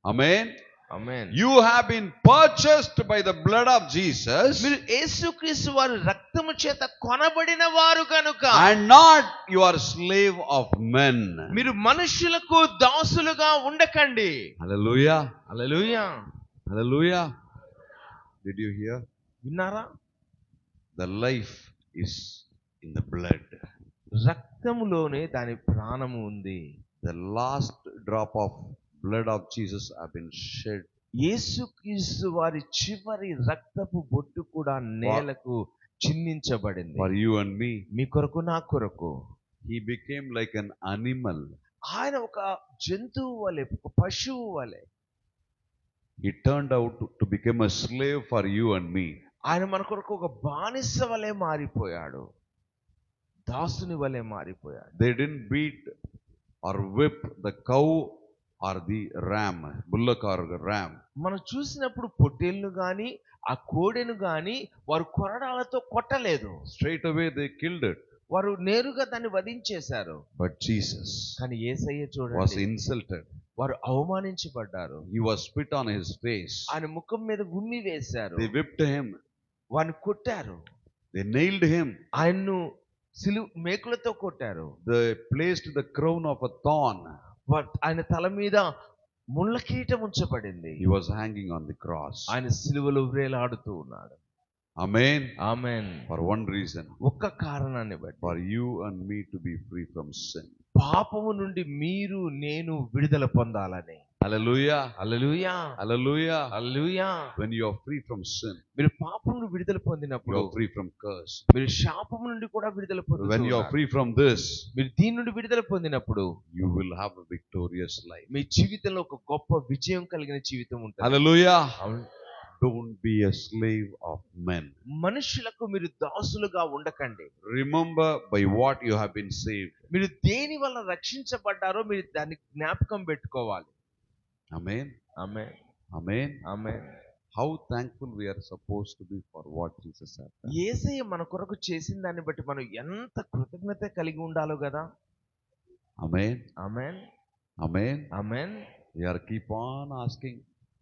Amen. Amen. You have been purchased by the blood of Jesus, మీరు యేసుక్రీస్తు వారి రక్తము చేత కొనబడిన వారు గనుక, and not you are slave of men. మీరు మనుషులకు దాసులుగా ఉండకండి. Hallelujah. Hallelujah. Hallelujah. Did you hear? విన్నారా? The life is in the blood. రక్తములోనే దాని ప్రాణము ఉంది. The last drop of blood of Jesus have been shed. యేసుక్రీస్తు వారి చివరి రక్తపు బొట్టు కూడా నేలకు చిందించబడింది. For you and me. మీ కొరకు, నా కొరకు. He became like an animal. ఆయన ఒక జంతువు వలె, ఒక పశువు వలె. He turned out to become a slave for you and me. ఆయన మన కొరకు ఒక బానిస వలె మారిపోయాడు, దాసుని వలె మారిపోయాడు. They didn't beat or whip the cow or the ram, bullock or ram. మనం చూసినప్పుడు పొట్టేళ్లు గాని ఆ కోడెను గాని వారు కొరడాలతో కొట్టలేదు, Straight away they killed it. వారు నేరుగా దాన్ని వధించేశారు. But Jesus కానీ యేసయ్య was చూడండి, insulted. వారు అవమానించబడ్డారు. He was spit on his face. ఆయన ముఖం మీద ఉమ్మి వేశారు, They whipped him. వారిని కొట్టారు, They nailed him. ఆయన్ను మేకులతో కొట్టారు, They placed the crown of a thorn. ఆయన తల మీద ముళ్ళ కిరీటం ఉంచబడింది. He was hanging on the cross. ఆయన సిలువలో వ్రేలాడుతూ ఉన్నాడు. Amen. Amen. For one reason. ఒక్క కారణాన్ని బట్టి, For you and me to be free from sin. పాపము నుండి మీరు నేను విడుదల పొందాలని. Hallelujah. Hallelujah, Hallelujah. Hallelujah. When you are free from sin, మీరు పాపం నుండి విడుదల you పొందినప్పుడు are free from curse. మీరు శాపం నుండి కూడా విడుదల When you are పొందుతున్నారు. free from this, మీరు దీని నుండి విడుదల పొందినప్పుడు you will have a victorious life. మీ జీవితంలో ఒక గొప్ప విజయం కలిగిన జీవితం ఉంటుంది. Hallelujah. అవును. Don't be a slave of men. మనుషులకు మీరు దాసులుగా ఉండకండి. Remember by what you have been saved. మీరు దేని వల్ల రక్షించబడ్డారో మీరు దాన్ని జ్ఞాపకం పెట్టుకోవాలి. Amen. Amen, Amen. Amen. How thankful we are supposed to be for what Jesus has done. యేసయ్య మన కొరకు చేసిన దాన్ని బట్టి మనం ఎంత కృతజ్ఞత కలిగి ఉండాలో కదా. Amen. Amen, Amen. Amen. We are keep on asking,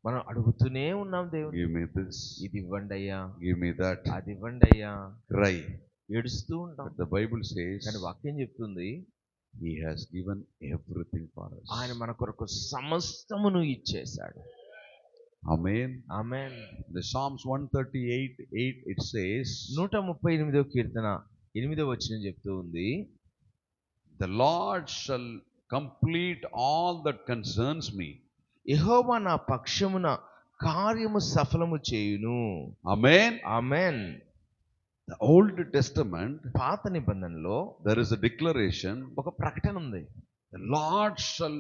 మనం అడుగుతూనే ఉన్నాం దేవుని, give me this, ఇది ఇవ్వండి అయ్యా, give me that, అది ఇవ్వండి అయ్యా, cry. ఏడుస్తూ ఉంటాం. But the Bible says కానీ వాక్యం చెప్తుంది He has given everything for us. ఆయన మన కొరకు సమస్తమును ఇచ్చేశాడు. Amen. Amen. The Psalms 138:8 it says, 138వ కీర్తన 8వ వచనం చెప్తూ ఉంది, the Lord shall complete all that concerns me. యెహోవా నా పక్షమున కార్యము సఫలము చేయును. Amen. Amen. The Old Testament, పాత నిబంధనలో there is a declaration, ఒక ప్రకటన ఉంది, the Lord shall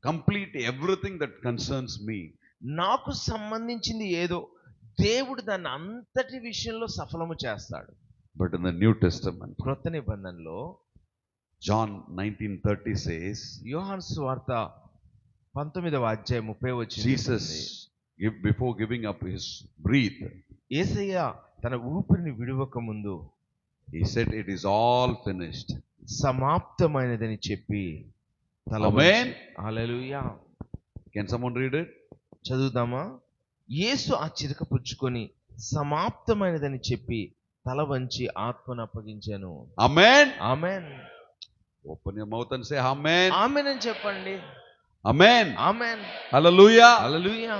complete everything that concerns me. నాకు సంబంధించింది ఏదో దేవుడు దాన్ని అంతటి విషయంలో సఫలము చేస్తాడు. But in the New Testament, క్రొత్త నిబంధనలో John 19:30 says, యోహాను సువార్త 19వ అధ్యాయం 30వ వచనం Jesus, before giving up his breath, యేసయ్య తన ఊపిరిని విడువక ముందు he said, it is all finished. సమాప్తమైనదని చెప్పి తల Amen. Hallelujah. Can someone read it? చదువుదామా? యేసు ఆ చిరక పుచ్చుకొని సమాప్తమైనదని చెప్పి తల వంచి ఆత్మను అప్పగించాను. Amen. Amen. Open your mouth and say Amen. ఆమేన్ అని చెప్పండి. Amen. Amen. Hallelujah. Hallelujah.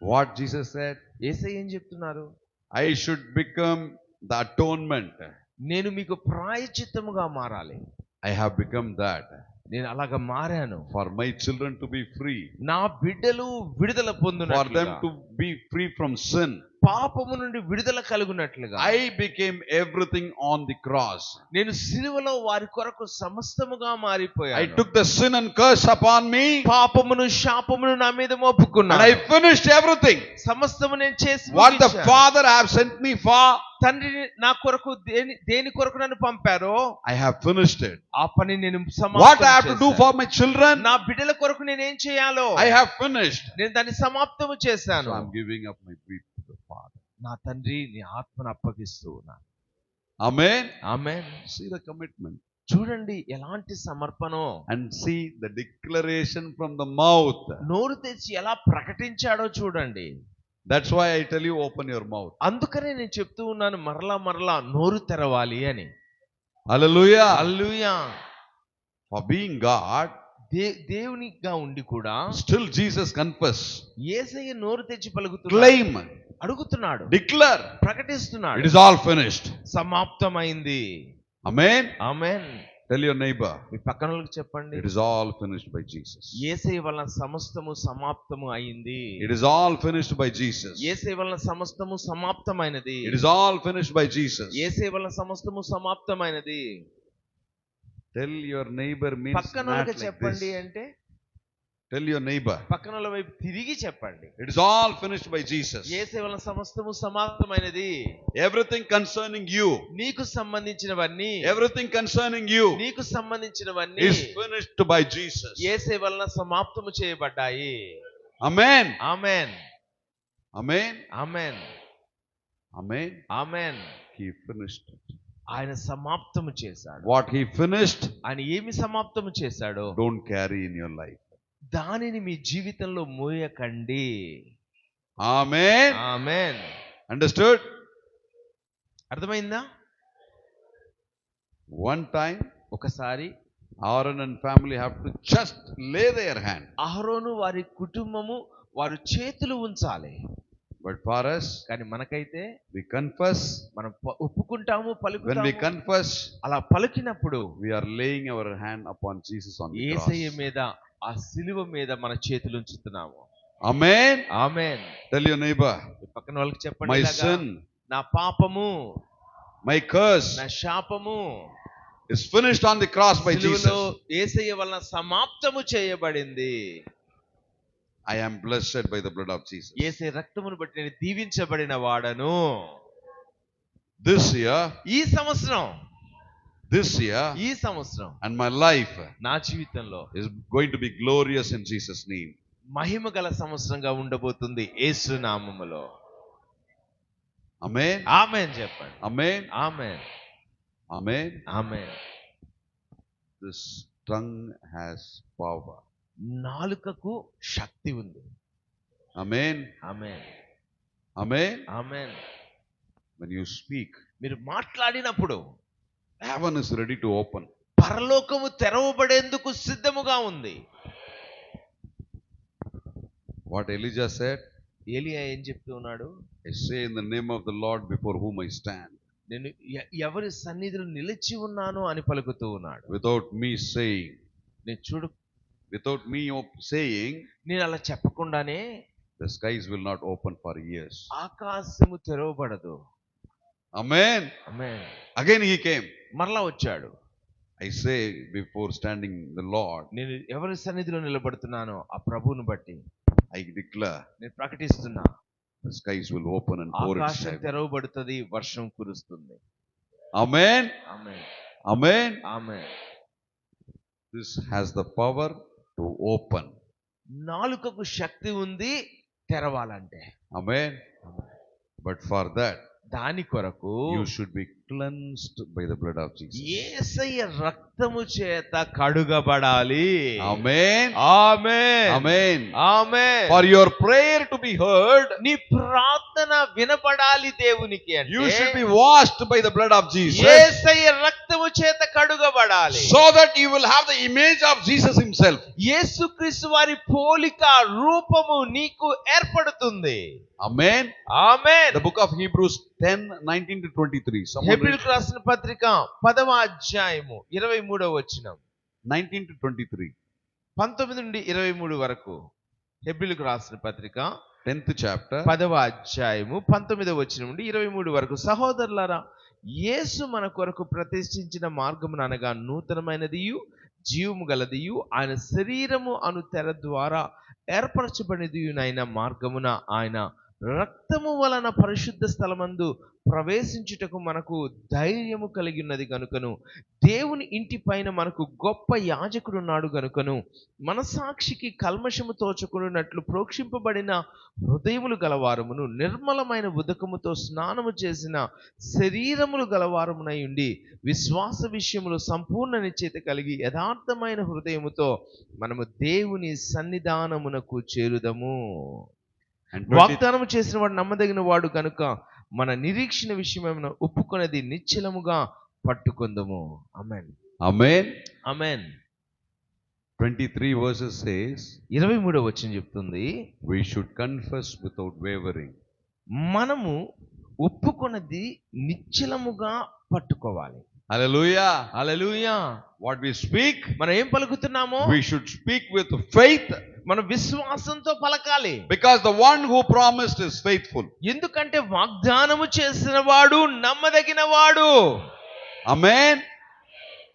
What Jesus said, యేసయ్య ఏం చెప్తున్నారు? I should become the atonement. నేను మీకు ప్రాయశ్చిత్తముగా మారాలి. I have become that. నేను అలాగా మారాను. For my children to be free. నా బిడ్డలు విడుదల For పొందునట్లుగా, them to be free from sin. పాపము నుండి విడుదల కలుగునట్లుగా I became everything on the cross. నేను సిలువలో వారి కొరకు సమస్తముగా I మారిపోయాను. took the sin and curse upon me. పాపమును శాపమును నా మీద మోపుకున్నాను. And I finished everything. సమస్తము నేను చేసి What the ముగించాను. Father have sent me for, తండ్రి నా కొరకు దేని కొరకు నన్ను పంపారో I have finished it. ఆ పని నేను What I have to do for my children, నా బిడ్డల కొరకు నేను ఏం చేయాలో I have finished. నేను దాన్ని సమాప్తము So చేశాను. I'm giving up my breath to the Father. నా తండ్రి నీ ఆత్మను అప్పగిస్తూ ఉన్నాను. Amen. Amen. See the commitment. చూడండి ఎలాంటి సమర్పణో, And see the declaration from the mouth. నోరు తెచ్చి ఎలా ప్రకటించాడో చూడండి. That's why I tell you, open your mouth. అందుకనే నేను చెప్తూ ఉన్నాను, మరలా నోరు తెరవాలి అని. Hallelujah. Hallelujah. For being God, దేవునిగా ఉండి కూడా still Jesus confess, యేసయ్య నోరు తెచ్చి పలుకుతున్నాడు, claim, అడుగుతున్నాడు, declare, ప్రకటిస్తున్నాడు, it is all finished. సమాప్తమైంది. Amen. Amen. Tell your neighbor, మీ పక్కన వాళ్ళకి చెప్పండి, it is all finished by Jesus. యేసయ్య వలన సమస్తము సమాప్తము అయింది. It is all finished by Jesus. యేసయ్య వలన సమస్తము సమాప్తమైనది. It is all finished by Jesus. యేసయ్య వలన సమస్తము సమాప్తమైనది. Tell your neighbor means పక్కన not వాళ్ళకి like చెప్పండి this. అంటే Tell your neighbor, పక్కన వాళ్ళ వైపు తిరిగి చెప్పండి, it is all finished by Jesus. యేసయ్య వలన సమస్తము సమాప్తమైనది. Everything concerning you, నీకు సంబంధించినవన్నీ, everything concerning you నీకు సంబంధించినవన్నీ is finished by Jesus. యేసయ్య వలన సమాప్తము చేయబడ్డాయి. Amen. Amen. Amen. Amen Amen. Amen. He finished it. ఆయన సమాప్తము చేశాడు. What he finished, ఆయన ఏమి సమాప్తము చేశాడో don't carry in your life. దానిని మీ జీవితంలో మోయకండి. Amen. ఆమేన్. Understood? అర్థమైందా? One time, ఒకసారి Aaron and family have to just lay their hand. అహరోను వారి కుటుంబము వారు చేతులు ఉంచాలి. But for us, కానీ మనకైతే we confess. మనం ఒప్పుకుంటాము, When we పలుకుతాము. confess, అలా పలికినప్పుడు we are laying our hand upon Jesus on the Yesayya cross. మీద ఆ సిలువ మీద మన చేతులు ఉంచుతున్నాము. Amen. Amen. Tell your neighbor, ఈ పక్కన వాళ్ళకి చెప్పండి, my ఇలాగా, sin, నా పాపము, my curse నా శాపము is finished on the cross by సిలువలో Jesus. యేసయ్య వలన సమాప్తము చేయబడింది. I am blessed by the blood of Jesus. యేసయ్య రక్తమును బట్టి నేను దీవించబడిన వాడను. This year, ఈ సంవత్సరం ఈ సంవత్సరం and my life నా జీవితంలో is going to be glorious in Jesus' name. మహిమ గల సంవత్సరంగా ఉండబోతుంది యేసు నామములో. Amen. ఆమేన్ చెప్పండి. Amen. Amen. Amen. Amen. This tongue has power. నాలుకకు శక్తి ఉంది. Amen. Amen. Amen. Amen. When you speak, మీరు మాట్లాడినప్పుడు heaven is ready to open. పరలోకము తెరవబడేందుకు సిద్ధముగా ఉంది. What Elijah said, ఏలియా ఏం చెప్తూ ఉన్నాడు? I say in the name of the Lord before whom I stand. నేను ఎవరి సన్నిధిలో నిలిచి ఉన్నాను అని పలుకుతూ ఉన్నాడు. Without me saying, నేను చూడు, without me saying, నేను అలా చెప్పకుండానే the skies will not open for years. ఆకాశము తెరవబడదు. Amen. Amen. Again he came. మరలా వచ్చాడు. I say before standing the Lord, నేను ఎవరి సన్నిధిలో నిలబడుతున్నానో ఆ ప్రభువును బట్టి I declare నేను ప్రకటిస్తున్నా, the skies will open and pour its ఆకాశం heaven. తెరవబడుతుంది, వర్షం కురుస్తుంది. Amen. Amen. Amen. Amen. This has the power to open. నాలుకకు శక్తి ఉంది తెరవాలంటే. Amen. But for that, దాని కొరకు you should be cleansed by the blood of Jesus. యేసయ్య రక్తము చేత కడుగబడాలి. Amen. Amen. Amen. Amen. For your prayer to be heard, నీ ప్రార్థన వినపడాలి దేవునికి అంటే you should be washed by the blood of Jesus, యేసయ్య రక్తము చేత కడుగబడాలి. so that you will have the image of Jesus himself. యేసుక్రీస్తు వారి పోలిక రూపము నీకు ఏర్పడుతుంది. Amen. Amen. The book of Hebrews 10:19 to 23. Someone హెబ్రీయులకు రాసిన పత్రిక 10వ అధ్యాయము 23వ వచనం. 19 to 23. 19 నుండి 23 వరకు. హెబ్రీయులకు రాసిన పత్రిక 10th chapter. 10వ అధ్యాయము 19వ వచనం నుండి 23 వరకు. సహోదరులారా, యేసు మన కొరకు ప్రతిష్ఠించిన మార్గమును అనగా నూతనమైనదియు జీవము గలదియు ఆయన శరీరము అను తెర ద్వారా ఏర్పరచబడినదియునైన మార్గమున ఆయన రక్తము వలన పరిశుద్ధ స్థలమందు ప్రవేశించుటకు మనకు ధైర్యము కలిగి ఉన్నది కనుకను, దేవుని ఇంటి పైన మనకు గొప్ప యాజకుడు ఉన్నాడు కనుకను, మనసాక్షికి కల్మషము తోచుకున్నట్లు ప్రోక్షింపబడిన హృదయములు గలవారమును, నిర్మలమైన ఉదకముతో స్నానము చేసిన శరీరములు గలవారమునై ఉండి, విశ్వాస విషయములు సంపూర్ణ నిశ్చయిత కలిగి యథార్థమైన హృదయముతో మనము దేవుని సన్నిధానమునకు చేరుదము. వాగ్దానము చేసిన వాడు నమ్మదగిన వాడు కనుక మన నిరీక్షణ విషయమేమైనా ఒప్పుకొనేది నిశ్చలముగా పట్టుకుందము. ఆమేన్. Amen. ఆమేన్. 23 verses says, 23వ వచనం చెప్తుంది, we should confess without wavering. మనము ఒప్పుకొన్నది నిశ్చలముగా పట్టుకోవాలి. Hallelujah. Hallelujah. What we speak, మనం ఏం పలుకుతున్నామో we should speak with faith, మనం విశ్వాసంతో పలకాలి. because the one who promised is faithful. ఎందుకంటే వాగ్దానము చేసిన వాడు నమ్మదగిన వాడు. Amen.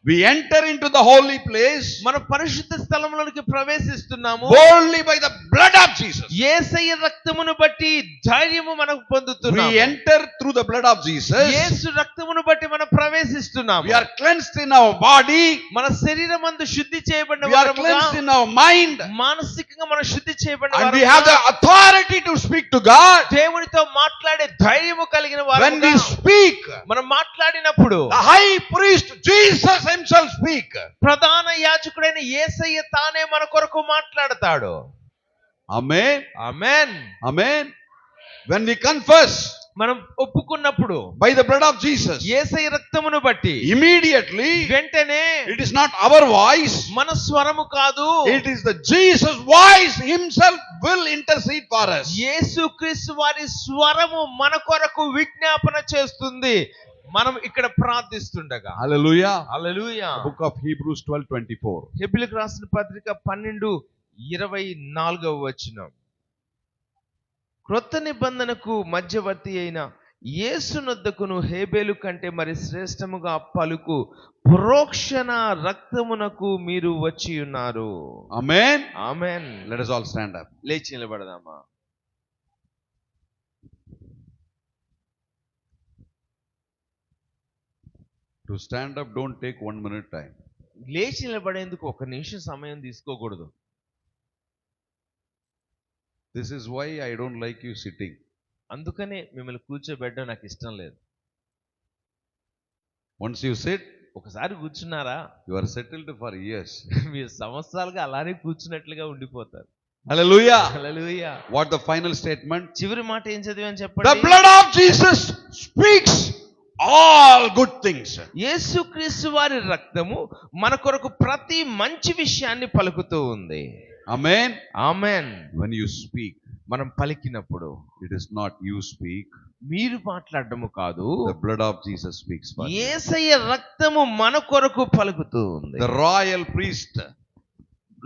We enter into the holy place మన పరిశుద్ధ స్థలములోనికి ప్రవేశిస్తున్నాము boldly by the blood of Jesus. యేసయ్య రక్తమును బట్టి ధైర్యము మనకు We పొందుతున్నాము. enter through through the blood of Jesus. యేసు రక్తమును బట్టి మనం ప్రవేశిస్తున్నాము. We are cleansed in our body. మన శరీరమందు శుద్ధి చేయబడిన We are వారముగా, cleansed in our mind. మానసికంగా మనం శుద్ధి చేయబడిన And we వారముగా, have the authority to speak to God. దేవునితో మాట్లాడే ధైర్యము కలిగిన When we వారముగా speak, మనం మాట్లాడినప్పుడు the high priest Jesus himself speak. ప్రధాన యాజకుడైన యేసయ్య తానే మన కొరకు మాట్లాడతాడు. Amen. Amen. Amen. When we confess మనం ఒప్పుకున్నప్పుడు by the blood of Jesus, యేసయ్య రక్తమును బట్టి immediately వెంటనే it is not our voice, మన స్వరము కాదు, it is the Jesus voice himself will intercede for us. యేసుక్రీస్తు వారి స్వరము మన కొరకు విజ్ఞాపన చేస్తుంది మనం ఇక్కడ ప్రార్థిస్తుండగా. Hallelujah. Hallelujah. Book of Hebrews 12:24. హెబ్రీయులకు రాసిన పత్రిక 12:24 వచనం. క్రొత్త నిబంధనకు మధ్యవర్తి అయిన యేసునొద్దకును హేబేలు కంటే మరి శ్రేష్టముగా పలుకు ప్రోక్షణ రక్తమునకు మీరు వచ్చి ఉన్నారు. Amen. ఆమేన్. Let us all stand up. లేచి నిలబడదామా. To stand up, don't take 1 minute time. లేచి నిలబడేందుకు 1 నిమిషం సమయం తీసుకోకూడదు. This is why I don't like you sitting. అందుకనే మిమ్మల్ని కూర్చోబెట్టడం నాకు ఇష్టం లేదు. Once you sit, ఒకసారి కూర్చున్నారా you are settled for years. మీరు సంవత్సరాలుగా అలానే కూర్చున్నట్లుగా ఉండిపోతారు. Hallelujah. Hallelujah. What the final statement? చివరి మాట ఏం చదివాను The చెప్పండి. blood of Jesus speaks all good things. యేసుక్రీస్తు వారి రక్తము మన కొరకు ప్రతి మంచి విషయాన్ని పలుకుతూ ఉంది. Amen. Amen. When you speak, మనం పలికినప్పుడు it is not you speak. మీరు మాట్లాడడము కాదు, The blood of Jesus speaks for you. యేసయ్య రక్తము మన కొరకు పలుకుతూ ఉంది. The royal priest,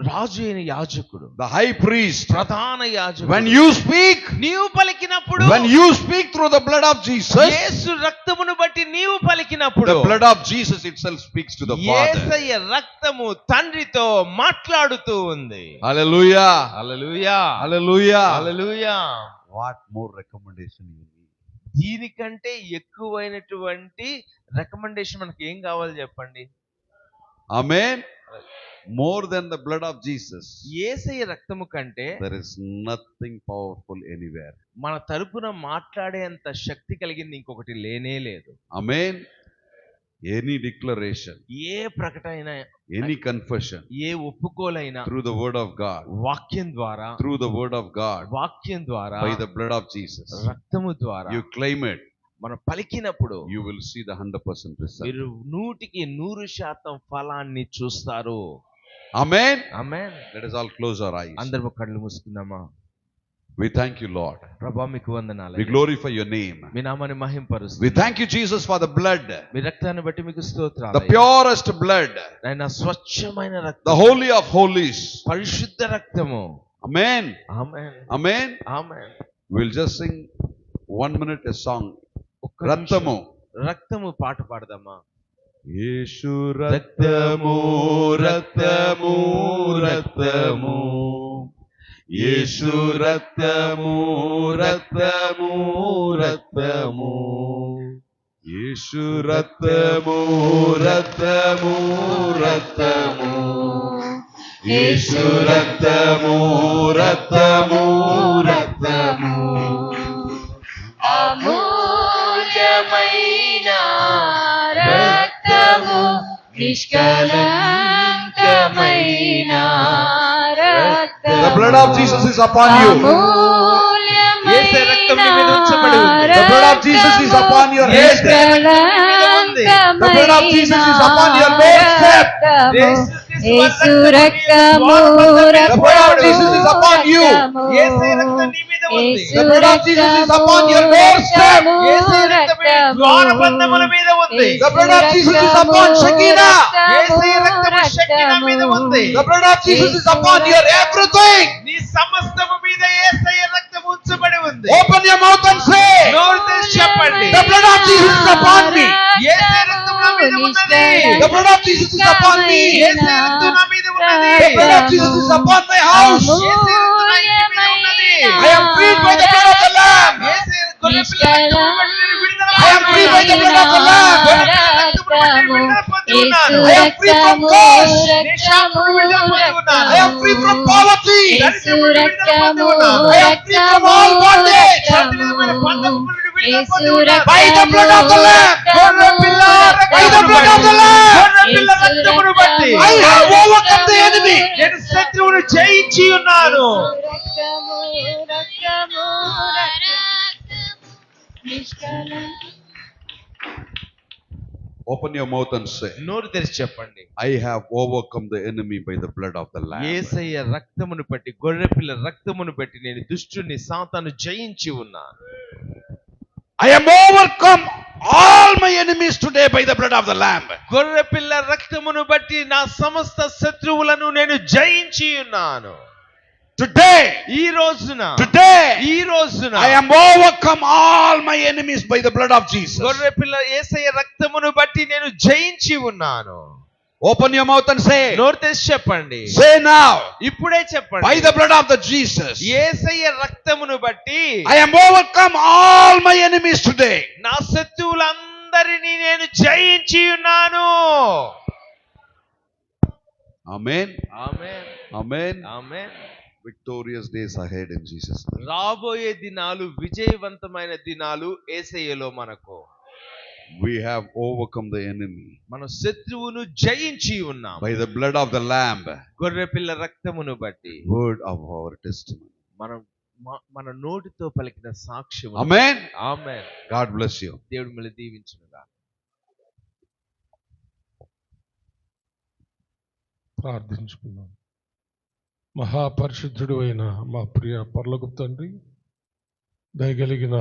రాజు అయిన యాజకుడు, the high priest. ప్రధాన యాజకుడు, When you speak, నీవు పలికినప్పుడు, when you speak through the blood of Jesus, యేసు రక్తమును బట్టి నీవు పలికినప్పుడు, the blood of Jesus itself speaks to the Father. యేసయ్య రక్తము తండ్రితో మాట్లాడుతూ ఉంది. Hallelujah. Hallelujah. Hallelujah. Hallelujah. What more recommendation you need? దీనికంటే ఎక్కువైనటువంటి రికమెండేషన్ మనకి ఏం కావాలి చెప్పండి. Amen. More than the blood of Jesus, యేసయ్య రక్తము కంటే there is nothing powerful anywhere. మన తరపున మాట్లాడేంత శక్తి కలిగింది ఇంకొకటి లేనే లేదు. Amen. Any declaration, ఏ ప్రకటన, any confession, A ఒప్పుకోలైనా through the word of God, వాక్యం ద్వారా, through the word of God, వాక్యం ద్వారా, by the blood of Jesus, రక్తము ద్వారా you claim it, మనం పలికినప్పుడు you will see the 100% result. మీరు 100% ఫలాన్ని చూస్తారు. Amen. Amen. Let us all close our eyes. అందరూ కళ్ళు మూసుకుందామా. We thank you, Lord. ప్రభువా మీకు వందనాలు. We glorify your name. మీ నామాన్ని మహింపరుస్తున్నాము. We thank you, Jesus, for the blood, మీ రక్తాన్ని బట్టి మీకు స్తోత్రాలు. the purest blood, నాయనా స్వచ్ఛమైన the రక్తం, holy of holies. పరిశుద్ధ రక్తము. Amen. Amen. Amen. Amen. We'll just sing 1 minute a song. ఒక్క నిమిషం రక్తము. రక్తము పాట పాడదామా. యేసు రక్తము, రక్తము, రక్తము. యేసు రక్తము, రక్తము, రక్తము. యేసు రక్తము, రక్తము, రక్తము. యేసు రక్తము, రక్తము, రక్తము. అమూల్యమైన రక్తము, నిష్కళంకమైన రక్తము. The blood of Jesus is upon you. యేసే రక్తం నీ మీద ఉంచబడి ఉంది. The blood of Jesus is upon your head. The blood of Jesus is upon your doorstep. యేసు రక్తము, The blood of Jesus is upon you. యేసే రక్తం నీ మీద ఉంది. The blood of Jesus is upon your doorstep. యేసే రక్తం మీ ద్వారబంధముల మీద ఉంది. The blood of Jesus is upon Shekinah. యేసే రక్తము షెకినా మీద ఉంది. The blood of Jesus is upon your everything. నీ సమస్తము మీద యేసయ్య రక్తం ఉంచబడి ఉంది. Open your mouth and say, నోరు తెరిచి చెప్పండి. The blood of Jesus is upon me. యేసే రక్తం నా మీద ఉన్నది. The blood of Jesus is upon me. యేసే రక్తం నా మీద ఉన్నది. The blood of Jesus is upon my house. యేసే రక్తం నా ఇంటి మీద ఉన్నది. I am freed by the blood of the Lamb. యేసే గొర్రెపిల్ల రక్తమును బట్టి నేను విడుదల by the blood of the Lamb. I am free from curse. I am free from poverty. I am free from all bondage. By the blood of the Lamb. By the blood of the Lamb. I have overcome the enemy. నేను శత్రువును జయించి ఉన్నాను. Open your mouth and say, నోరు తెరిచి చెప్పండి, I have overcome the enemy by the blood of the Lamb. యేసయ్య రక్తమును బట్టి, గొర్రెపిల్ల రక్తమును బట్టి నేను దుష్టుని సాతాను జయించి ఉన్నాను. I am overcome all my enemies today by the blood of the Lamb. గొర్రెపిల్ల రక్తమును బట్టి నా సమస్త శత్రువులను నేను జయించి ఉన్నాను. Today, ఈ రోజున I am overcome all my enemies by the blood of Jesus. గొర్రెపిల్ల యేసయ్య రక్తమును బట్టి నేను జయించి ఉన్నాను. Open your mouth and say, నోరు తెరిచి చెప్పండి, say now, ఇప్పుడే చెప్పండి, by the blood of the Jesus, యేసయ్య రక్తమును బట్టి I am overcome all my enemies today. నా శత్రువులందరినీ నేను జయించి ఉన్నాను. Amen. Amen, Amen. Amen. Victorious days ahead in Jesus' name. రాబోయే దినాలు విజయవంతమైన దినాలు యేసయ్యలో మనకు. We have overcome the enemy మన శత్రువును జయించి ఉన్నాం by the blood of the Lamb, గొర్రెపిల్ల రక్తమును బట్టి. word of our testimony. మన నోటితో పలికిన సాక్ష్యం. Amen. Amen. God bless you. దేవుడు మిమ్మల్ని దీవించునుగా. ప్రార్థించుకుందాం. మహాపరిశుద్ధుడు అయిన మా ప్రియ పరలోకపు తండ్రి, దయగలిగిన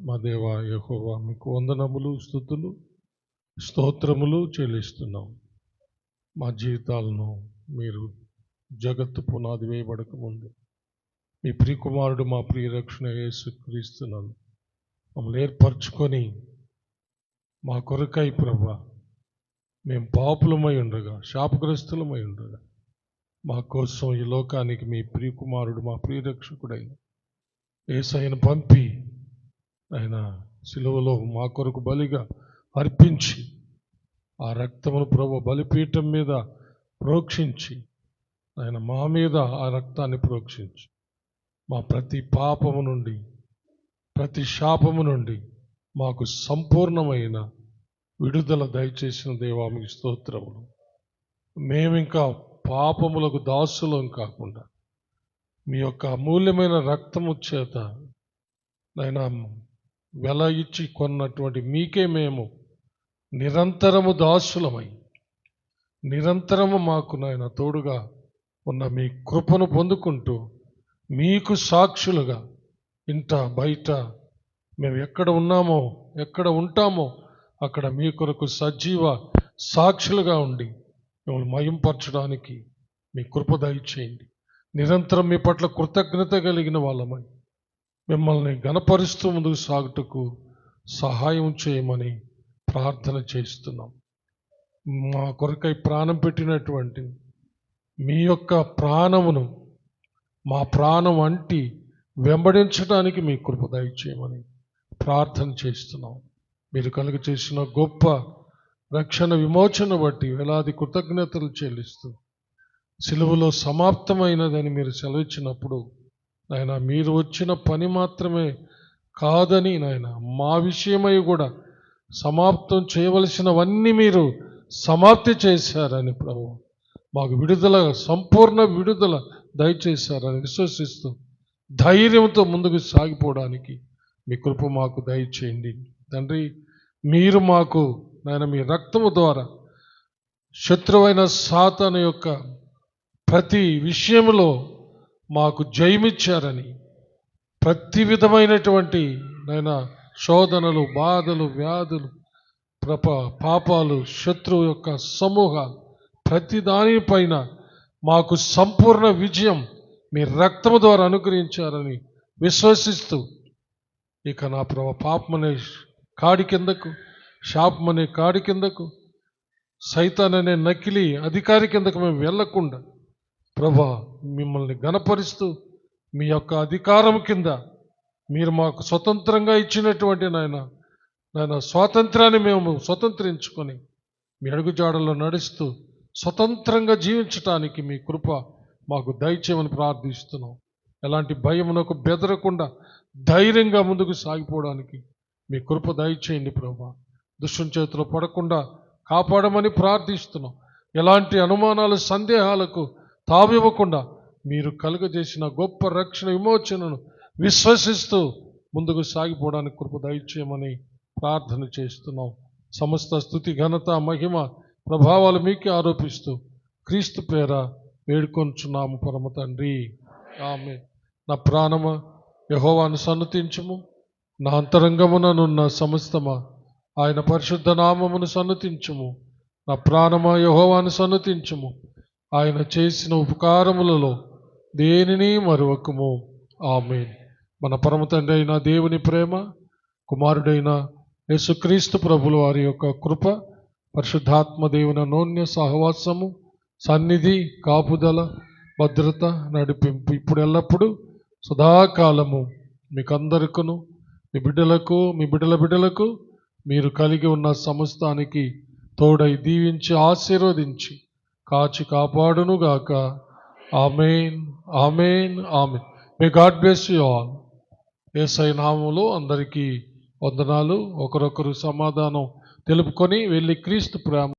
మా దేవ యెహోవా, మీకు వందనములు, స్తుతులు, స్తోత్రములు చెల్లిస్తున్నాం. మా జీవితాలను మీరు జగత్తు పునాది వేయబడక ముందు మీ ప్రియకుమారుడు మా ప్రియ రక్షణ యేసుక్రీస్తునందు మమ్మల్ని ఏర్పరచుకొని మా కొరకై ప్రభువా, మేము పాపులమై ఉండగా, శాపగ్రస్తులమై ఉండగా మా కోసం ఈ లోకానికి మీ ప్రియకుమారుడు మా ప్రియరక్షకుడైన యేసయ్యను పంపి ఆయన సిలువలో మా కొరకు బలిగా అర్పించి ఆ రక్తమును ప్రభు బలిపీఠం మీద ప్రోక్షించి ఆయన మా మీద ఆ రక్తాన్ని ప్రోక్షించి మా ప్రతి పాపము నుండి, ప్రతి శాపము నుండి మాకు సంపూర్ణమైన విడుదల దయచేసిన దేవా మీకు స్తోత్రములు. మేమింకా పాపములకు దాసులం కాకుండా మీ యొక్క అమూల్యమైన రక్తము చేత నాయనా వెల ఇచ్చి కొన్నటువంటి మీకే మేము నిరంతరము దాసులమై, నిరంతరము మాకు నాయన తోడుగా ఉన్న మీ కృపను పొందుకుంటూ మీకు సాక్షులుగా ఇంట బయట మేము ఎక్కడ ఉన్నామో, ఎక్కడ ఉంటామో అక్కడ మీ కొరకు సజీవ సాక్షులుగా ఉండి మిమ్మల్ని మహింపరచడానికి మీ కృప దయచేయండి. నిరంతరం మీ పట్ల కృతజ్ఞత కలిగిన వాళ్ళమై మిమ్మల్ని గణపరుస్తూ ముందుకు సాగుటకు సహాయం చేయమని ప్రార్థన చేస్తున్నాం. మా కొరకై ప్రాణం పెట్టినటువంటి మీ యొక్క ప్రాణమును మా ప్రాణం అంటి వెంబడించడానికి మీ కృప దయచేయమని ప్రార్థన చేస్తున్నాం. మీరు కలుగ చేసిన గొప్ప రక్షణ విమోచన బట్టి వేలాది కృతజ్ఞతలు చెల్లిస్తూ సిలువలో సమాప్తమైనదని మీరు సెలవిచ్చినప్పుడు నాయన మీరు వచ్చిన పని మాత్రమే కాదని నాయన మా విషయమై కూడా సమాప్తం చేయవలసినవన్నీ మీరు సమాప్తి చేశారని ప్రభు మాకు విడుదల, సంపూర్ణ విడుదల దయచేశారని విశ్వసిస్తూ ధైర్యంతో ముందుకు సాగిపోవడానికి మీ కృప మాకు దయచేయండి తండ్రి. మీరు మాకు నాయన మీ రక్తము ద్వారా శత్రువైన సాతాను యొక్క ప్రతి విషయంలో మాకు జయమిచ్చారని, ప్రతి విధమైనటువంటి నాయన శోధనలు, బాధలు, వ్యాధులు, పాపాలు, శత్రువు యొక్క సమూహాలు ప్రతి దానిపైన మాకు సంపూర్ణ విజయం మీ రక్తము ద్వారా అనుగ్రహించారని విశ్వసిస్తూ ఇక నా ప్రభు పాపమనే కాడి కిందకు, శాపమనే కాడి కిందకు, సైతాన్ అనే నకిలీ అధికారి కిందకు మేము వెళ్ళకుండా ప్రభా మిమ్మల్ని గణపరుస్తూ మీ యొక్క అధికారం కింద మీరు మాకు స్వతంత్రంగా ఇచ్చినటువంటి నాయన నాయన స్వాతంత్రాన్ని మేము స్వతంత్రించుకొని మీ అడుగుజాడల్లో నడుస్తూ స్వతంత్రంగా జీవించటానికి మీ కృప మాకు దయచేయమని ప్రార్థిస్తున్నాం. ఎలాంటి భయమునకు బెదరకుండా ధైర్యంగా ముందుకు సాగిపోవడానికి మీ కృప దయచేయండి ప్రభా. దుష్టుని చేతిలో పడకుండా కాపాడమని ప్రార్థిస్తున్నాం. ఎలాంటి అనుమానాలు సందేహాలకు తావివ్వకుండా మీరు కలుగజేసిన గొప్ప రక్షణ విమోచనను విశ్వసిస్తూ ముందుకు సాగిపోవడానికి కృప దయచేయమని ప్రార్థన చేస్తున్నాం. సమస్త స్తుతి ఘనత మహిమ ప్రభావాలు మీకే ఆరోపిస్తూ క్రీస్తు పేర వేడుకొంచున్నాము పరమ తండ్రి, ఆమేన్. నా ప్రాణమ యెహోవాను సన్నుతించుము, నా అంతరంగముననున్న సమస్తమా ఆయన పరిశుద్ధ నామమును సన్నుతించుము. నా ప్రాణమ యెహోవాను సన్నుతించుము, ఆయన చేసిన ఉపకారములలో దేనిని మరువకుము. ఆమేన్. మన పరమ తండ్రి అయిన దేవుని ప్రేమ, కుమారుడైన యేసుక్రీస్తు ప్రభుల వారి యొక్క కృప, పరిశుద్ధాత్మ దేవుని అన్యోన్య సహవాసము, సన్నిధి, కాపుదల, భద్రత, నడిపింపు ఇప్పుడు ఎల్లప్పుడూ సదాకాలము మీకందరికను, మీ బిడ్డలకు, మీ బిడ్డల బిడ్డలకు, మీరు కలిగి ఉన్న సమస్తానికి తోడై దీవించి ఆశీర్వదించి కాచి కాపాడునుగాక. ఆమేన్, ఆమేన్, ఆమేన్. May God bless you all. యేసయ్య నామములో అందరికీ వందనాలు. ఒకరొకరు సమాధానం తెలుపుకొని వెళ్ళి క్రీస్తు ప్రేమ